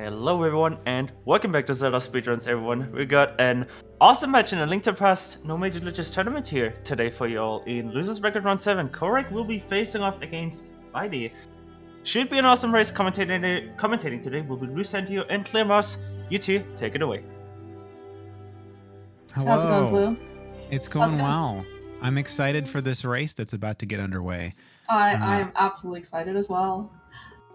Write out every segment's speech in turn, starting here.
Hello everyone and welcome back to Zelda Speedruns everyone. We got an awesome match in a Link to the Past No Major Glitches tournament here today for you all. In Losers Bracket Round 7, Kohrek will be facing off against Bydey. Should be an awesome race. Commentating today will be Lucencio and Clear Mouse. You two, take it away. Hello. How's it going, Blue? It's going well. I'm excited for this race that's about to get underway. I am absolutely excited as well.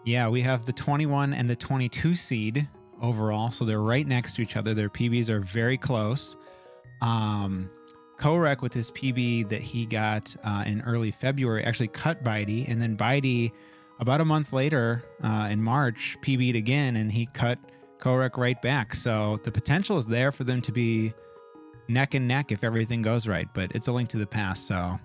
Yeah, we have the 21 and the 22 seed overall, so they're right next to each other. Their PBs are very close. Kohrek with his PB that he got in early February actually cut Bydey, and then Bydey about a month later in March PB'd again, and he cut Kohrek right back. So the potential is there for them to be neck and neck if everything goes right, but it's a Link to the Past, so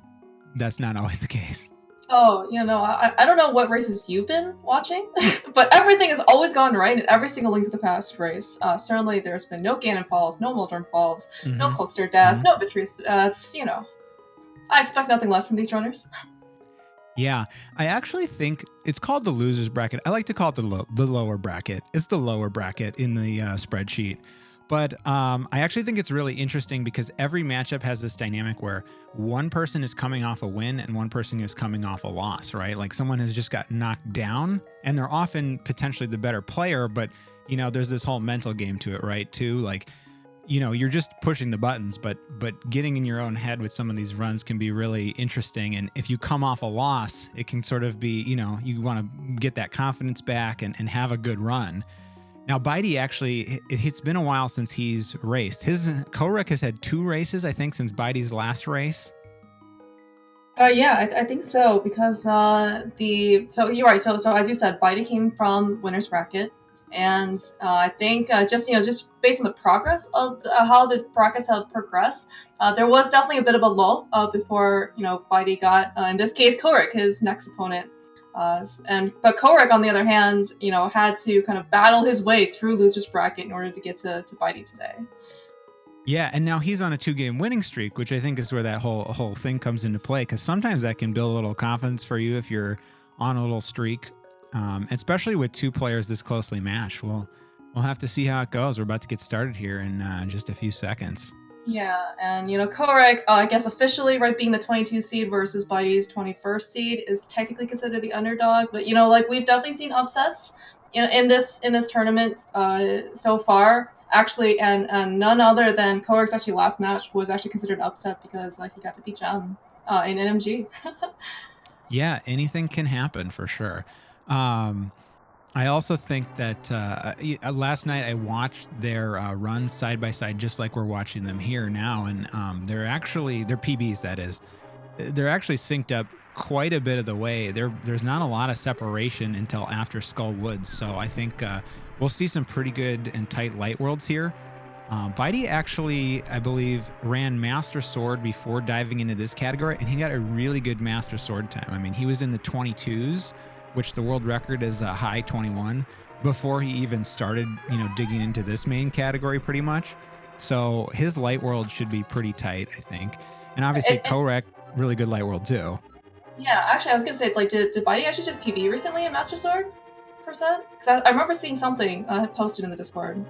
that's not always the case. Oh, I don't know what races you've been watching, but everything has always gone right in every single Link to the Past race. Certainly there's been no Ganon Falls, no Muldern Falls, no Coaster Deaths, no Victories. I expect nothing less from these runners. Yeah, I actually think it's called the losers bracket. I like to call it the lower bracket. It's the lower bracket in the spreadsheet. But I actually think it's really interesting because every matchup has this dynamic where one person is coming off a win and one person is coming off a loss, right? Like someone has just got knocked down and they're often potentially the better player, but there's this whole mental game to it, right? Too, like, you're just pushing the buttons, but getting in your own head with some of these runs can be really interesting. And if you come off a loss, it can sort of be, you want to get that confidence back and have a good run. Now, Bydey actually, it's been a while since he's raced. Kohrek has had 2 races, I think, since Bydey's last race. Yeah, I think so, because so you're right. So as you said, Bydey came from winner's bracket, and I think just based on the progress of how the brackets have progressed, there was definitely a bit of a lull before Bydey got in this case Kohrek, his next opponent. But Kohrek, on the other hand, had to kind of battle his way through losers bracket in order to get to Bydey today. Yeah, and now he's on a 2-game winning streak, which I think is where that whole thing comes into play, because sometimes that can build a little confidence for you if you're on a little streak, especially with 2 players this closely matched. We'll have to see how it goes. We're about to get started here in just a few seconds. Yeah, and Kohrek, I guess officially, right, being the 22 seed versus Bydey's 21st seed is technically considered the underdog, but we've definitely seen upsets in this tournament so far. Actually, and none other than Kohrek's actually last match was actually considered an upset because he got to beat Jem in NMG. Yeah, anything can happen for sure. I also think that last night I watched their runs side by side, just like we're watching them here now, and they're PBs, that is. They're actually synced up quite a bit of the way. There's not a lot of separation until after Skull Woods, so I think we'll see some pretty good and tight light worlds here. Bydey actually, I believe, ran Master Sword before diving into this category, and he got a really good Master Sword time. I mean, he was in the 22s, which the world record is a high 21, before he even started, digging into this main category pretty much. So his light world should be pretty tight, I think. And obviously Kohrek, really good light world too. Yeah, actually, I was going to say, did Bydey actually just PB recently in Master Sword %? Because I remember seeing something posted in the Discord.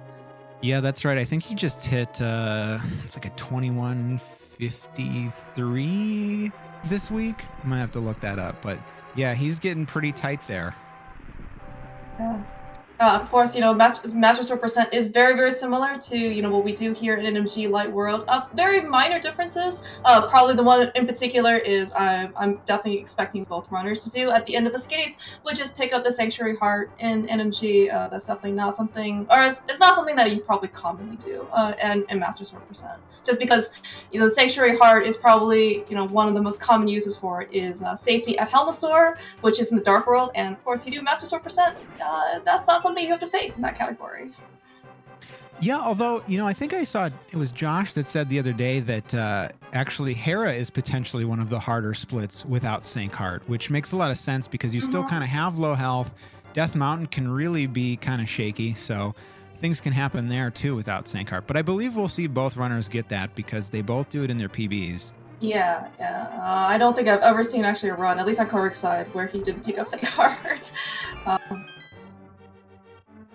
Yeah, that's right. I think he just hit, it's like a 21:53 this week. I might have to look that up, but yeah, he's getting pretty tight there. Yeah. Of course, Master Sword % is very, very similar to, what we do here in NMG Light World. Very minor differences. Probably the one in particular is I'm definitely expecting both runners to do at the end of Escape, which is pick up the Sanctuary Heart in NMG. That's definitely not something, or it's not something that you probably commonly do in Master Sword %. Just because, the Sanctuary Heart is probably, one of the most common uses for it is safety at Helmasaur, which is in the Dark World, and of course you do Master Sword %. That's not something you have to face in that category. Yeah, although, I think I saw it was Josh that said the other day that actually Hera is potentially one of the harder splits without Sank Heart, which makes a lot of sense because you still kind of have low health. Death Mountain can really be kind of shaky, so things can happen there too without Sank Heart. But I believe we'll see both runners get that because they both do it in their PBs. Yeah. I don't think I've ever seen actually a run, at least on Kohrek's side, where he didn't pick up Sank Heart.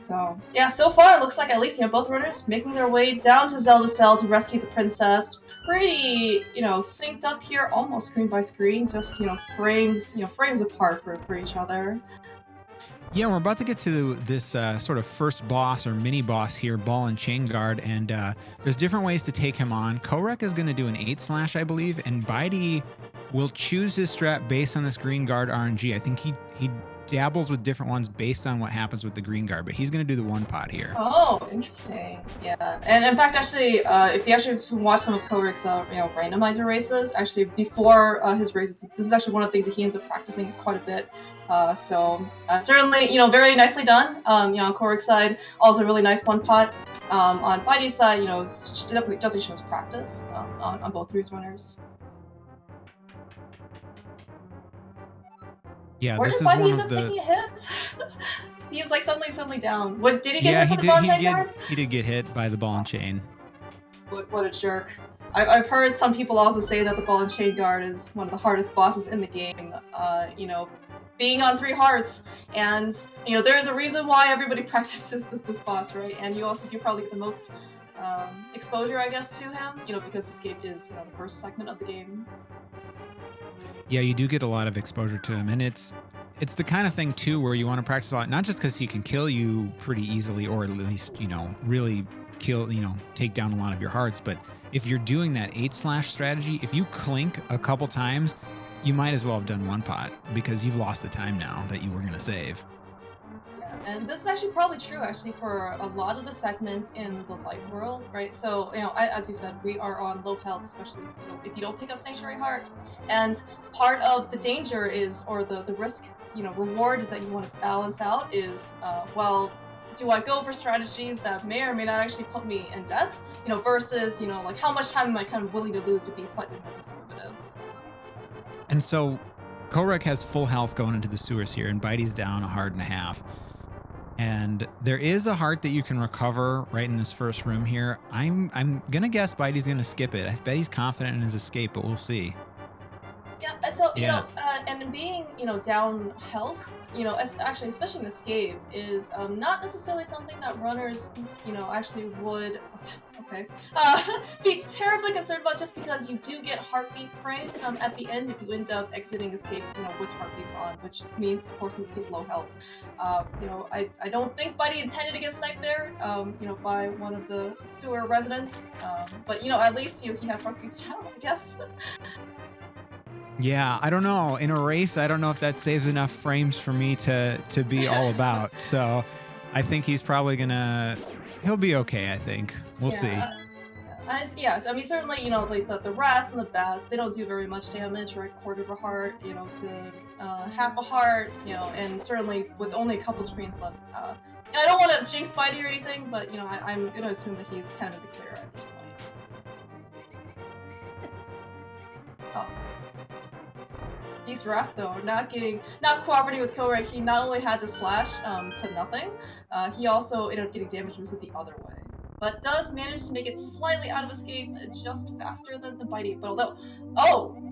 So yeah, so far it looks like at least both runners making their way down to Zelda Cell to rescue the princess. Pretty synced up here, almost screen by screen, just frames apart for each other. Yeah, we're about to get to this sort of first boss or mini boss here, Ball and Chain Guard, and there's different ways to take him on. Kohrek is going to do an 8/, I believe, and Bydey will choose his strat based on this green guard RNG. I think he dabbles with different ones based on what happens with the green guard, but he's going to do the 1-pot here. Oh, interesting. Yeah, and in fact, actually, if you actually watch some of Kohrek's randomizer races, actually before his races, this is actually one of the things that he ends up practicing quite a bit. So certainly, very nicely done. On Kohrek's side, also really nice 1-pot. On Bydey's side, definitely shows practice on both of these runners. Yeah, Where this did is Bydey one end of up the. taking a hit? He's like suddenly down. Did he get Yeah, hit by the ball and chain guard? He did get hit by the ball and chain. What a jerk. I've heard some people also say that the ball and chain guard is one of the hardest bosses in the game. Being on 3 hearts, and there is a reason why everybody practices this boss, right? And you probably get the most exposure, I guess, to him, because escape is the first segment of the game. Yeah, you do get a lot of exposure to him, and it's the kind of thing too where you want to practice a lot, not just because he can kill you pretty easily, or at least really kill, take down a lot of your hearts, but if you're doing that 8/ strategy, if you clink a couple times, you might as well have done 1-pot because you've lost the time now that you were going to save. Yeah, and this is actually probably true for a lot of the segments in the light world, right? So, as you said, we are on low health, especially if you don't pick up Sanctuary Heart. And part of the danger is, or the risk, reward is that you want to balance out is, do I go for strategies that may or may not actually put me in death, versus, like how much time am I kind of willing to lose to be slightly more conservative? And so Kohrek has full health going into the sewers here, and Bydey's down 1.5 hearts. And there is a heart that you can recover right in this first room here. I'm gonna guess Bydey's gonna skip it. I bet he's confident in his escape, but we'll see. Yeah, so and being down health, actually especially in escape is not necessarily something that runners actually would be terribly concerned about, just because you do get heartbeat frames at the end if you end up exiting escape with heartbeats on, which means of course in this case low health. I don't think Bydey intended to get sniped there by one of the sewer residents, but at least he has heartbeats down, I guess. Yeah, I don't know. In a race, I don't know if that saves enough frames for me to be all about. So I think he's probably he'll be okay, I think. We'll see. Yes, I mean, certainly, like the rats and the bats, they don't do very much damage, right? 1/4 heart, to 1/2 heart, and certainly with only a couple screens left. I don't want to jinx Bydey or anything, but, I'm going to assume that he's kind of the clear at this point. Oh. These rats, though, not cooperating with Kohrek. He not only had to slash to nothing, he also ended up getting damage with the other way. But does manage to make it slightly out of escape, just faster than Bydey. But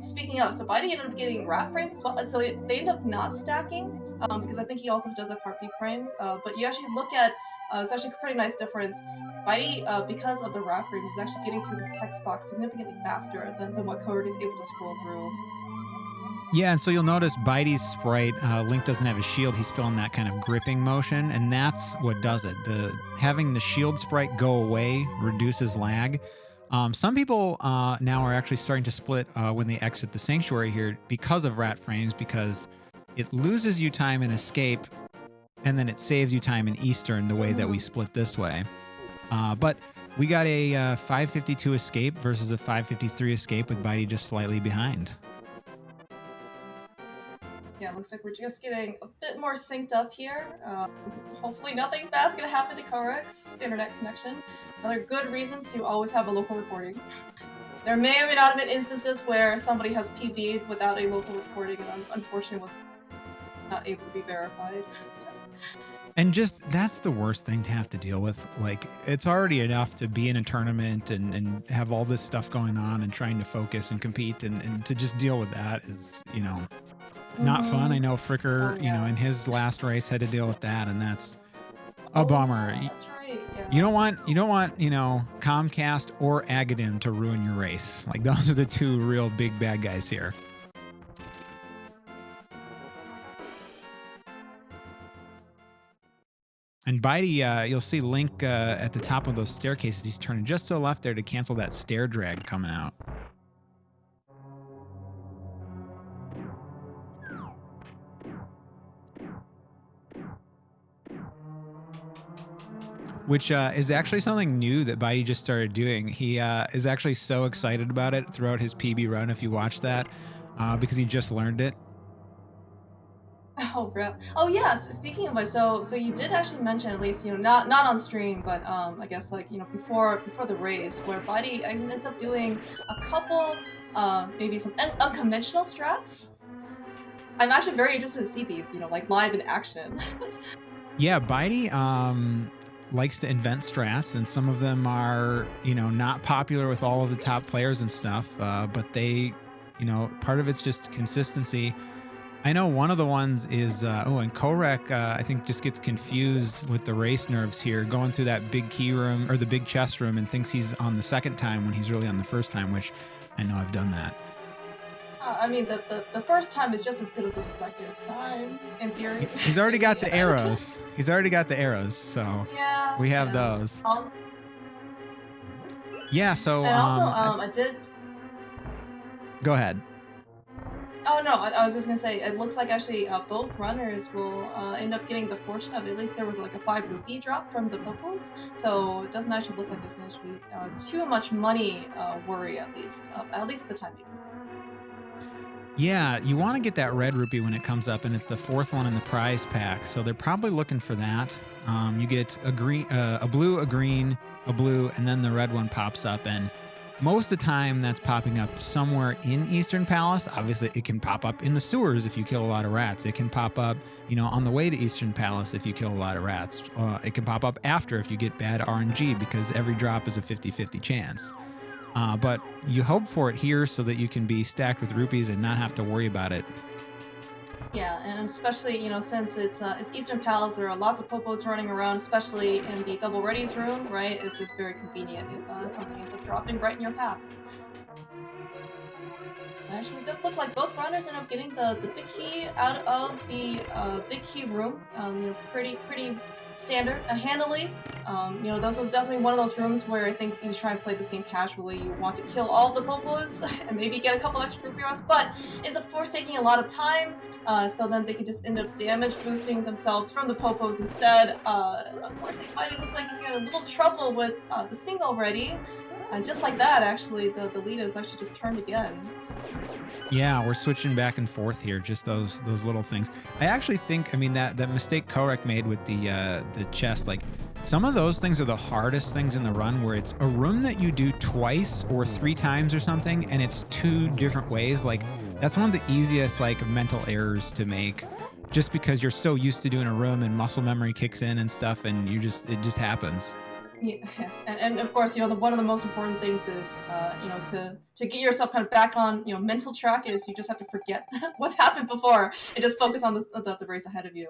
speaking of, so Bydey ended up getting rat frames as well, so they end up not stacking, because I think he also does have heartbeat frames. But you actually look at, it's actually a pretty nice difference. Bydey, because of the rat frames, is actually getting through this text box significantly faster than what Kohrek is able to scroll through. Yeah, and so you'll notice Bydey's sprite, Link doesn't have his shield. He's still in that kind of gripping motion, and that's what does it. Having the shield sprite go away reduces lag. Some people now are actually starting to split when they exit the sanctuary here because of rat frames, because it loses you time in escape, and then it saves you time in Eastern the way that we split this way. But we got a 552 escape versus a 553 escape with Bydey just slightly behind. Yeah, looks like we're just getting a bit more synced up here. Hopefully nothing bad's gonna happen to Kohrek's internet connection. Another good reason to always have a local recording. There may or may not have been instances where somebody has PB'd without a local recording and unfortunately was not able to be verified. And just, that's the worst thing to have to deal with. Like, it's already enough to be in a tournament and have all this stuff going on and trying to focus and compete, and to just deal with that is, not fun. I know Fricker, in his last race had to deal with that, and that's a bummer. That's right. Yeah. You don't want, Comcast or Agadim to ruin your race. Like, those are the two real big bad guys here. And Bydey, you'll see Link at the top of those staircases. He's turning just to the left there to cancel that stair drag coming out. Which is actually something new that Bydey just started doing. He is actually so excited about it throughout his PB run, if you watch that, because he just learned it. Oh, really? Oh, yeah. So speaking of which, so you did actually mention, at least, not on stream, but I guess like before the race, where Bydey ends up doing a couple, maybe some unconventional strats. I'm actually very interested to see these, like live in action. Yeah, Bydey likes to invent strats, and some of them are, not popular with all of the top players and stuff, but they, part of it's just consistency. I know one of the ones is, and Kohrek, I think, just gets confused with the race nerves here, going through that big key room, or the big chest room, and thinks he's on the second time when he's really on the first time, which I know I've done that. I mean, the first time is just as good as the second time, in theory. He's already got the arrows. He's already got the arrows, so yeah, we have those. Yeah, so... And also, I did... Go ahead. Oh, no, I was just going to say, it looks like actually both runners will end up getting the fortune of, at least there was like a 5 rupee drop from the popos, so it doesn't actually look like there's going to be too much money worry, at least for the time being. Yeah, you want to get that red rupee when it comes up, and it's the 4th one in the prize pack, so they're probably looking for that. You get a green, a blue, a green, a blue, and then the red one pops up, and most of the time that's popping up somewhere in Eastern Palace. Obviously, it can pop up in the sewers if you kill a lot of rats. It can pop up, on the way to Eastern Palace if you kill a lot of rats. It can pop up after if you get bad RNG, because every drop is a 50-50 chance. But you hope for it here so that you can be stacked with rupees and not have to worry about it. Yeah, and especially, since it's Eastern Palace, there are lots of popos running around, especially in the double readies room, right? It's just very convenient if something ends up dropping right in your path. And actually, it does look like both runners end up getting the big key out of the big key room. Pretty standard, handily. This was definitely one of those rooms where I think you try and play this game casually. You want to kill all the popos and maybe get a couple extra rupee rounds, but it's of course taking a lot of time. So then they can just end up damage boosting themselves from the popos instead. Unfortunately, Bydey looks like he's got a little trouble with the single already. And just like that, actually, the lead is actually just turned again. Yeah, we're switching back and forth here, just those little things. I actually think, that mistake Kohrek made with the chest, like, some of those things are the hardest things in the run, where it's a room that you do twice or 3 times or something, and it's 2 different ways. Like, that's one of the easiest, like, mental errors to make, just because you're so used to doing a room and muscle memory kicks in and stuff, and it just happens. Yeah, and of course, one of the most important things is, to get yourself kind of back on, mental track, is you just have to forget what's happened before and just focus on the race ahead of you.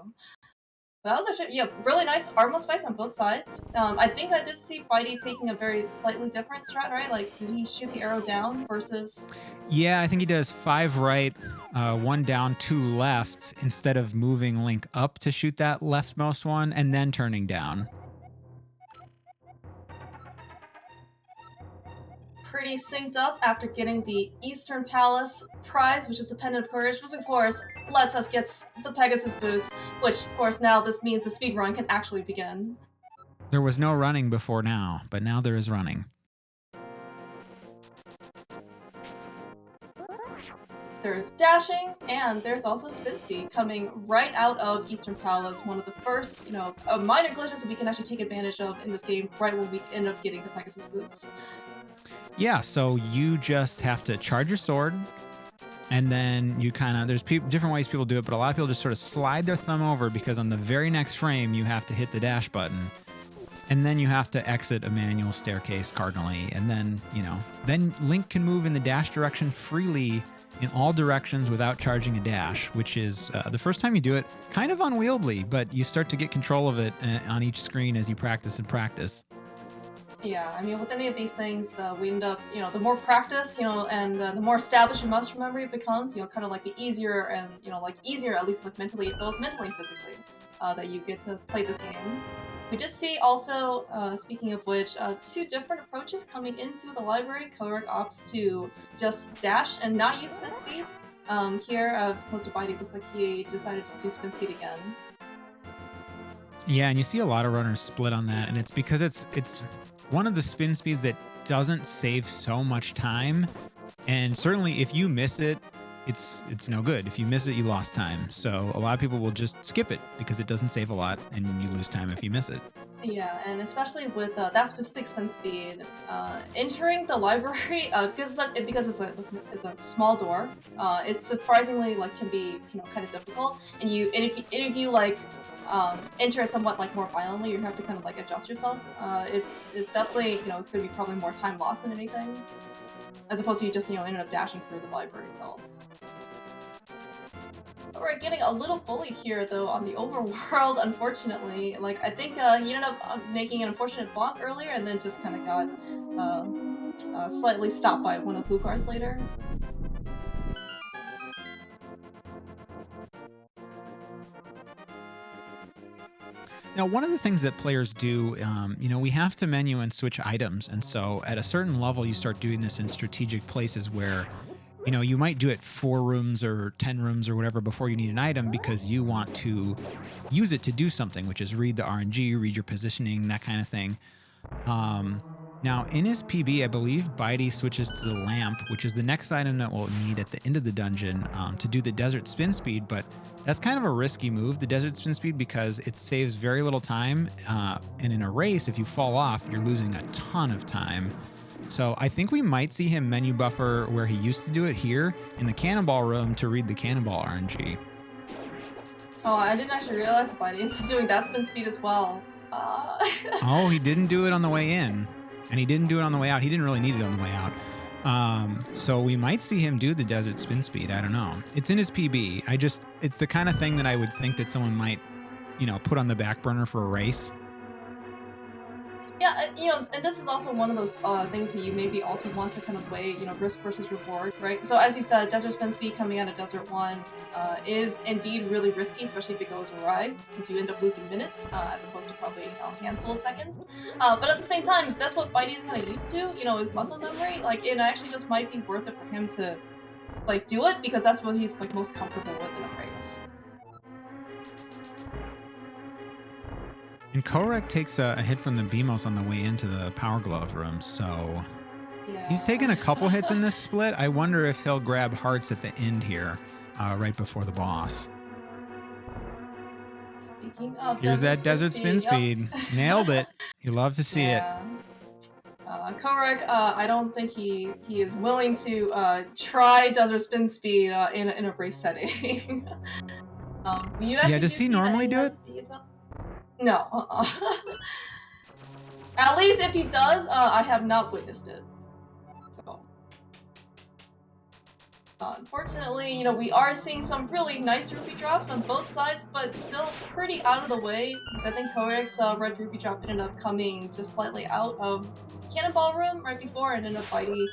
That was actually, really nice armless fights on both sides. I think I did see Bydey taking a very slightly different strat, right? Like, did he shoot the arrow down versus... Yeah, I think he does 5 right, 1 down, 2 left, instead of moving Link up to shoot that leftmost one and then turning down. Pretty synced up after getting the Eastern Palace prize, which is the Pendant of Courage, which of course lets us get the Pegasus boots, which of course now this means the speedrun can actually begin. There was no running before now, but now there is running. There's dashing, and there's also spin speed coming right out of Eastern Palace, one of the first, minor glitches that we can actually take advantage of in this game right when we end up getting the Pegasus boots. Yeah, so you just have to charge your sword, and then you there's different ways people do it, but a lot of people just sort of slide their thumb over, because on the very next frame you have to hit the dash button. and then you have to exit a manual staircase cardinally, and then, then Link can move in the dash direction freely in all directions without charging a dash, which is, the first time you do it, kind of unwieldy, but you start to get control of it on each screen as you practice and practice. Yeah, I mean, with any of these things, we end up, the more practice, and the more established in muscle memory it becomes, kind of like the easier and, easier, at least like mentally, both mentally and physically, that you get to play this game. We did see also, speaking of which, 2 different approaches coming into the library. Kohrek opts to just dash and not use spin speed. Here, as opposed to Bydey, looks like he decided to do spin speed again. Yeah, and you see a lot of runners split on that, and it's because it's one of the spin speeds that doesn't save so much time, and certainly if you miss it, it's no good. If you miss it, you lost time. So a lot of people will just skip it because it doesn't save a lot, and you lose time if you miss it. Yeah, and especially with that specific spin speed, entering the library because it's a small door, it's surprisingly can be kind of difficult. And if you enter it somewhat more violently, you have to kind of adjust yourself. It's definitely it's going to be probably more time lost than anything, as opposed to you just ended up dashing through the library itself. We're getting a little bullied here, though, on the overworld, unfortunately. I think he ended up making an unfortunate bonk earlier, and then just kind of got slightly stopped by one of the blue cars later. Now, one of the things that players do, we have to menu and switch items, and so at a certain level, you start doing this in strategic places where you might do it 4 rooms or 10 rooms or whatever before you need an item because you want to use it to do something, which is read the RNG, read your positioning, that kind of thing. Now, in his PB, I believe Bydey switches to the lamp, which is the next item that we'll need at the end of the dungeon to do the desert spin speed, but that's kind of a risky move, the desert spin speed, because it saves very little time, and in a race, if you fall off, you're losing a ton of time. So I think we might see him menu buffer where he used to do it here in the cannonball room to read the cannonball RNG. Oh, I didn't actually realize Bydey ends up doing that spin speed as well. Oh, he didn't do it on the way in, and he didn't do it on the way out. He didn't really need it on the way out. So we might see him do the desert spin speed. I don't know. It's in his PB. It's the kind of thing that I would think that someone might, put on the back burner for a race. Yeah, and this is also one of those things that you maybe also want to kind of weigh, risk versus reward, right? So as you said, Desert Spin Speed coming out of Desert 1 is indeed really risky, especially if it goes awry, because you end up losing minutes as opposed to probably a handful of seconds. But at the same time, that's what Bydey's kind of used to, his muscle memory. It actually just might be worth it for him to, do it, because that's what he's, most comfortable with in a race. And Kohrek takes a hit from the BMOS on the way into the Power Glove room, so yeah. He's taken a couple hits in this split. I wonder if he'll grab hearts at the end here, right before the boss. Speaking of Here's that desert spin speed. Nailed it. You love to see it. Kohrek, I don't think he is willing to try desert spin speed in a race setting. Does he normally do it? No. At least if he does, I have not witnessed it. So, unfortunately, we are seeing some really nice rupee drops on both sides, but still pretty out of the way. Because I think Kohrek's red rupee drop ended up coming just slightly out of Cannonball Room right before, and ended up Bydey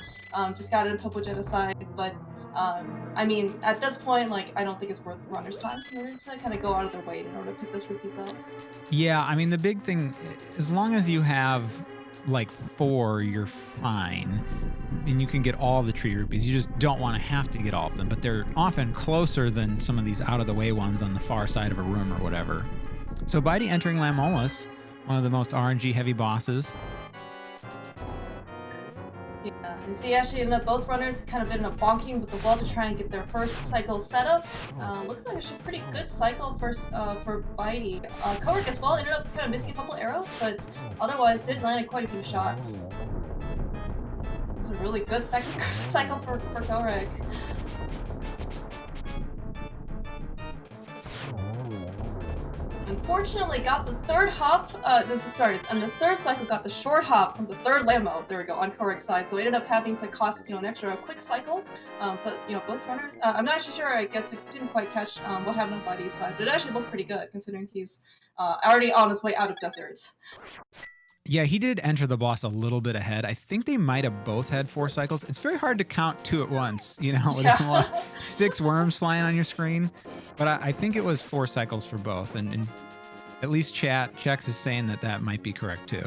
just got it in Popo Genocide. But I mean, at this point, I don't think it's worth runners' time in order to kind of go out of their way in order to pick those rupees up. Yeah, I mean, the big thing, as long as you have 4, you're fine, and you can get all the tree rupees. You just don't want to have to get all of them, but they're often closer than some of these out-of-the-way ones on the far side of a room or whatever. So Bydey entering Lamolus, one of the most RNG-heavy bosses. Yeah, you see, actually, ended up both runners kind of ended up bonking with the wall to try and get their first cycle set up. Looks like it's a pretty good cycle for Bydey. Kohrek as well ended up kind of missing a couple arrows, but otherwise did land quite a few shots. It's a really good second cycle for Kohrek. And unfortunately got the third hop. And the third cycle got the short hop from the third Lambo. There we go, on Kohrek's side. So it ended up having to cost an extra quick cycle. But both runners. I'm not actually sure. I guess I didn't quite catch what happened on Bydey's side, but it actually looked pretty good considering he's already on his way out of desert. Yeah, he did enter the boss a little bit ahead. I think they might have both had 4 cycles. It's very hard to count 2 at once, with 6 worms flying on your screen. But I think it was 4 cycles for both. And at least Chex is saying that might be correct too.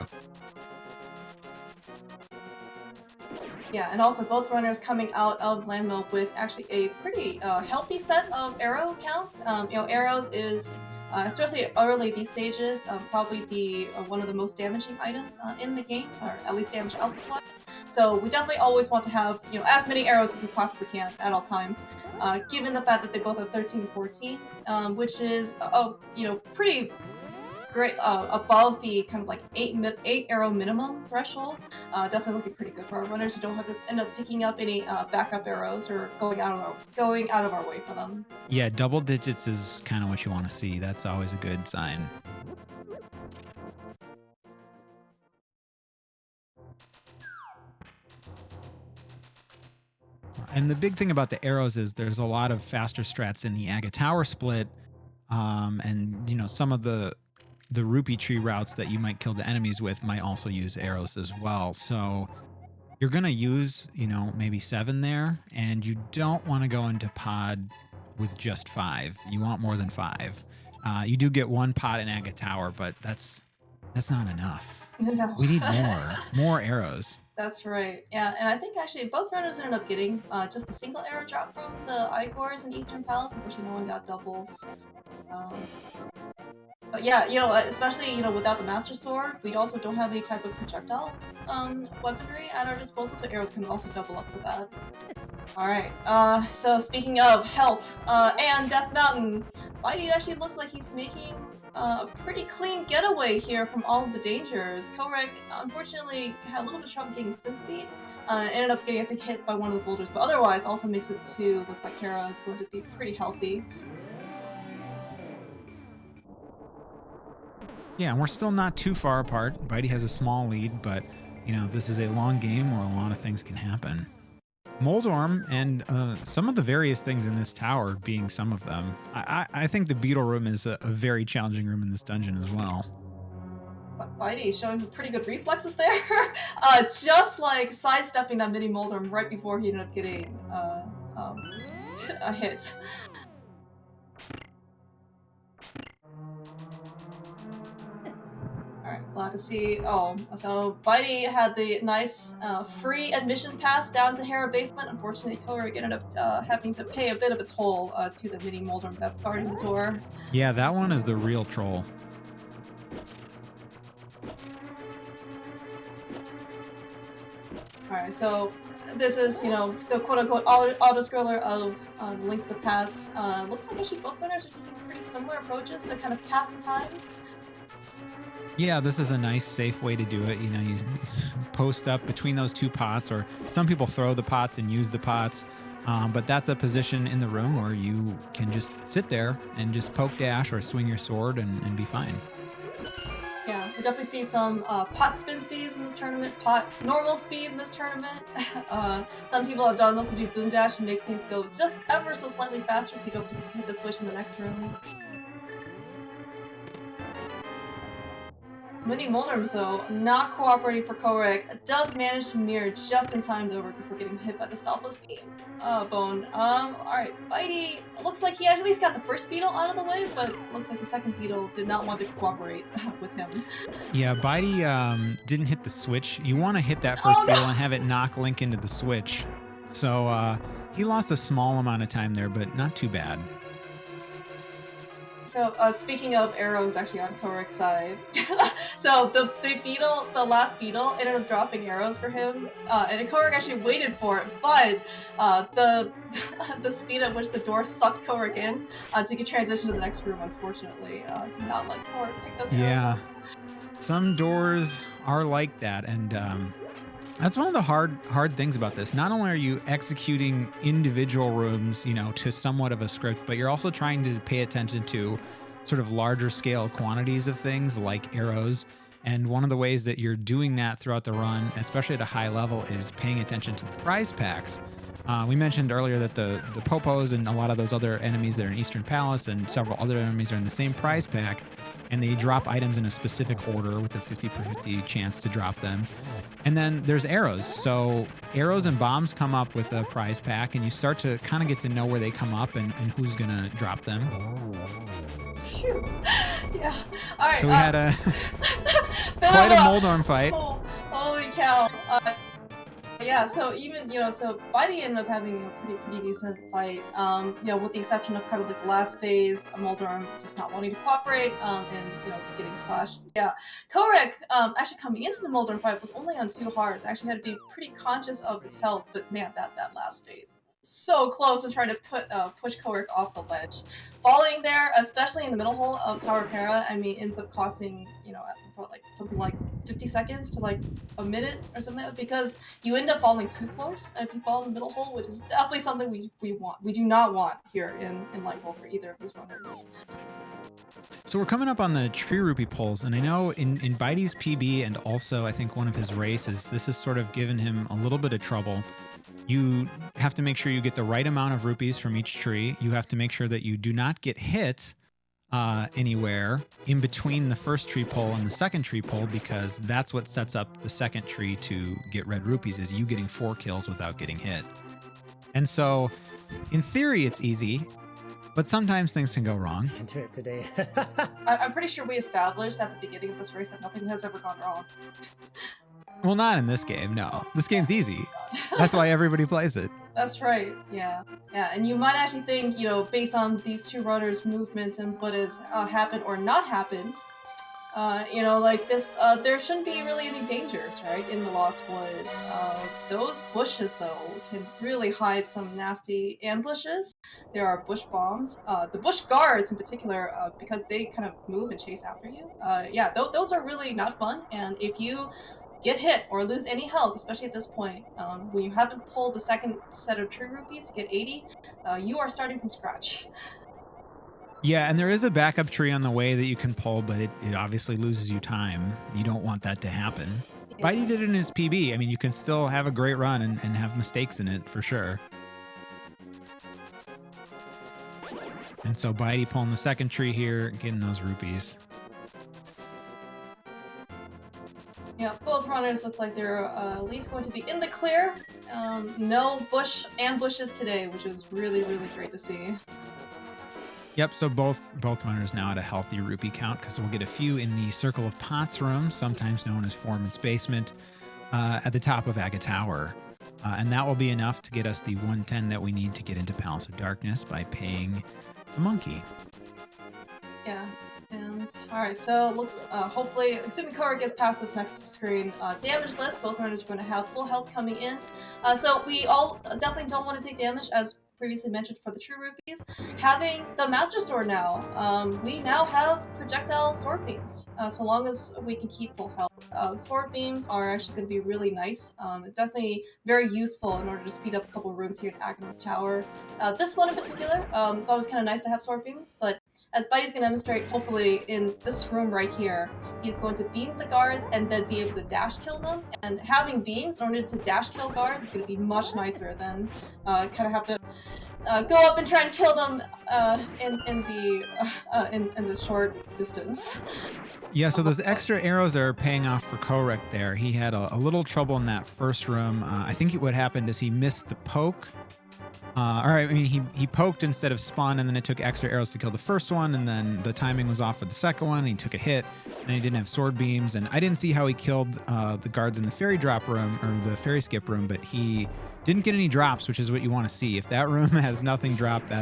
Yeah, and also both runners coming out of Land Milk with actually a pretty healthy set of arrow counts. Arrows is, especially early these stages, probably the one of the most damaging items in the game, or at least damage output-wise. So we definitely always want to have as many arrows as we possibly can at all times. Given the fact that they both have 13 and 14, which is pretty great, above the kind of like 8 arrow minimum threshold. Definitely looking pretty good for our runners who don't have to end up picking up any backup arrows or going out of our way for them. Yeah, double digits is kind of what you want to see. That's always a good sign. And the big thing about the arrows is there's a lot of faster strats in the Aga Tower split, and some of the rupee tree routes that you might kill the enemies with might also use arrows as well. So you're going to use, maybe 7 there, and you don't want to go into pod with just 5. You want more than 5. You do get 1 pot in Aga Tower, but that's not enough. No. We need more arrows. That's right. Yeah, and I think actually both runners ended up getting just the single arrow drop from the Igors in Eastern Palace. Unfortunately, no one got doubles. But yeah, especially, without the Master Sword, we also don't have any type of projectile weaponry at our disposal, so arrows can also double up for that. Alright, so speaking of health and Death Mountain, Bydey actually looks like he's making a pretty clean getaway here from all of the dangers. Kohrek, unfortunately, had a little bit of trouble getting spin speed, ended up getting, I think, hit by one of the boulders, but otherwise also makes it to, looks like Hera is going to be pretty healthy. Yeah, and we're still not too far apart. Bydey has a small lead, but, this is a long game where a lot of things can happen. Moldorm and some of the various things in this tower being some of them. I think the beetle room is a very challenging room in this dungeon as well. Bydey showing some pretty good reflexes there. Just like sidestepping that mini Moldorm right before he ended up getting a hit. Alright, glad to see. Oh, so Bydey had the nice free admission pass down to Hera Basement. Unfortunately, Kohrek ended up having to pay a bit of a toll to the mini Moldorm that's guarding the door. Yeah, that one is the real troll. Alright, so this is, the quote-unquote auto-scroller of Link to the Past. Looks like actually both runners are taking pretty similar approaches to kind of pass the time. Yeah, this is a nice, safe way to do it. You post up between those 2 pots, or some people throw the pots and use the pots. But that's a position in the room where you can just sit there and just poke dash or swing your sword and be fine. Yeah, we definitely see some pot spin speeds in this tournament, pot normal speed in this tournament. Some people have done also do boom dash and make things go just ever so slightly faster so you don't just hit the switch in the next room. Mini Moldorms, though, not cooperating for Kohrek, does manage to mirror just in time, though, before getting hit by the Stalfos beam. Bone. Alright, Bydey, looks like he at least got the first beetle out of the way, but looks like the second beetle did not want to cooperate with him. Yeah, Bydey didn't hit the switch. You want to hit that first beetle and have it knock Link into the switch. So he lost a small amount of time there, but not too bad. So, speaking of arrows actually on Kohrek's side, so the last beetle ended up dropping arrows for him, and Kohrek actually waited for it, but the speed at which the door sucked Kohrek in to get transitioned to the next room, unfortunately, did not let Kohrek pick those arrows up. Some doors are like that, and that's one of the hard things about this. Not only are you executing individual rooms, to somewhat of a script, but you're also trying to pay attention to sort of larger scale quantities of things like arrows. And one of the ways that you're doing that throughout the run, especially at a high level, is paying attention to the prize packs. We mentioned earlier that the Popos and a lot of those other enemies that are in Eastern Palace and several other enemies are in the same prize pack, and they drop items in a specific order with a 50/50 chance to drop them. And then there's arrows. So arrows and bombs come up with a prize pack, and you start to kind of get to know where they come up and who's going to drop them. Phew. Yeah. All right. So we had quite a Moldorm fight. Holy cow. Yeah, so even, so Bydey ended up having a pretty decent fight, with the exception of kind of like the last phase, Moldorm just not wanting to cooperate, and, getting slashed. Yeah, Kohrek, actually coming into the Moldorm fight was only on 2 hearts, actually had to be pretty conscious of his health, but man, that last phase. So close to trying to push Kohrek off the ledge. Falling there, especially in the middle hole of Tower Para, ends up costing, something like 50 seconds to like a minute or something like that, because you end up falling 2 floors if you fall in the middle hole, which is definitely something we do not want here in Light Hole for either of these runners. So we're coming up on the Tree Rupee pulls, and I know in Bydey's PB and also I think one of his races, this has sort of given him a little bit of trouble. You have to make sure you get the right amount of rupees from each tree. You have to make sure that you do not get hit anywhere in between the first tree pull and the second tree pull, because that's what sets up the second tree to get red rupees, is you getting 4 kills without getting hit. And so in theory it's easy, but sometimes things can go wrong. Into it today. I'm pretty sure we established at the beginning of this race that nothing has ever gone wrong. Well, not in this game, no. This game's easy. That's why everybody plays it. That's right, yeah. Yeah, and you might actually think, based on these 2 runners' movements and what has happened or not happened, like this, there shouldn't be really any dangers, right, in the Lost Woods. Those bushes, though, can really hide some nasty ambushes. There are bush bombs. The bush guards, in particular, because they kind of move and chase after you. Those are really not fun, and if you get hit or lose any health, especially at this point, when you haven't pulled the second set of Tree Rupees to get 80, you are starting from scratch. Yeah, and there is a backup tree on the way that you can pull, but it obviously loses you time. You don't want that to happen. Yeah. Bydey did it in his PB. You can still have a great run and have mistakes in it, for sure. And so Bydey pulling the second tree here, getting those rupees. Yeah, both runners look like they're at least going to be in the clear. No bush ambushes today, which is really, really great to see. Yep, so both runners now at a healthy rupee count, because we'll get a few in the Circle of Pots room, sometimes known as Foreman's Basement, at the top of Agate Tower. And that will be enough to get us the 110 that we need to get into Palace of Darkness by paying the monkey. Yeah. And alright, so it looks, hopefully, assuming Kohrek gets past this next screen, damage list, both runners are going to have full health coming in. So we all definitely don't want to take damage, as previously mentioned for the True Rupees. Having the Master Sword now, we now have projectile sword beams, so long as we can keep full health. Sword beams are actually going to be really nice. Definitely very useful in order to speed up a couple rooms here in Agha's Tower. This one in particular, it's always kind of nice to have sword beams, but as Bydey's going to demonstrate, hopefully, in this room right here, he's going to beam the guards and then be able to dash kill them. And having beams in order to dash kill guards is going to be much nicer than kind of have to go up and try and kill them in the short distance. Yeah, so those extra arrows are paying off for Kohrek there. He had a little trouble in that first room. I think what happened is he missed the poke. He poked instead of spun, and then it took extra arrows to kill the first one, and then the timing was off for the second one, and he took a hit, and he didn't have sword beams, and I didn't see how he killed the guards in the fairy drop room, or the fairy skip room, but he didn't get any drops, which is what you want to see. If that room has nothing dropped,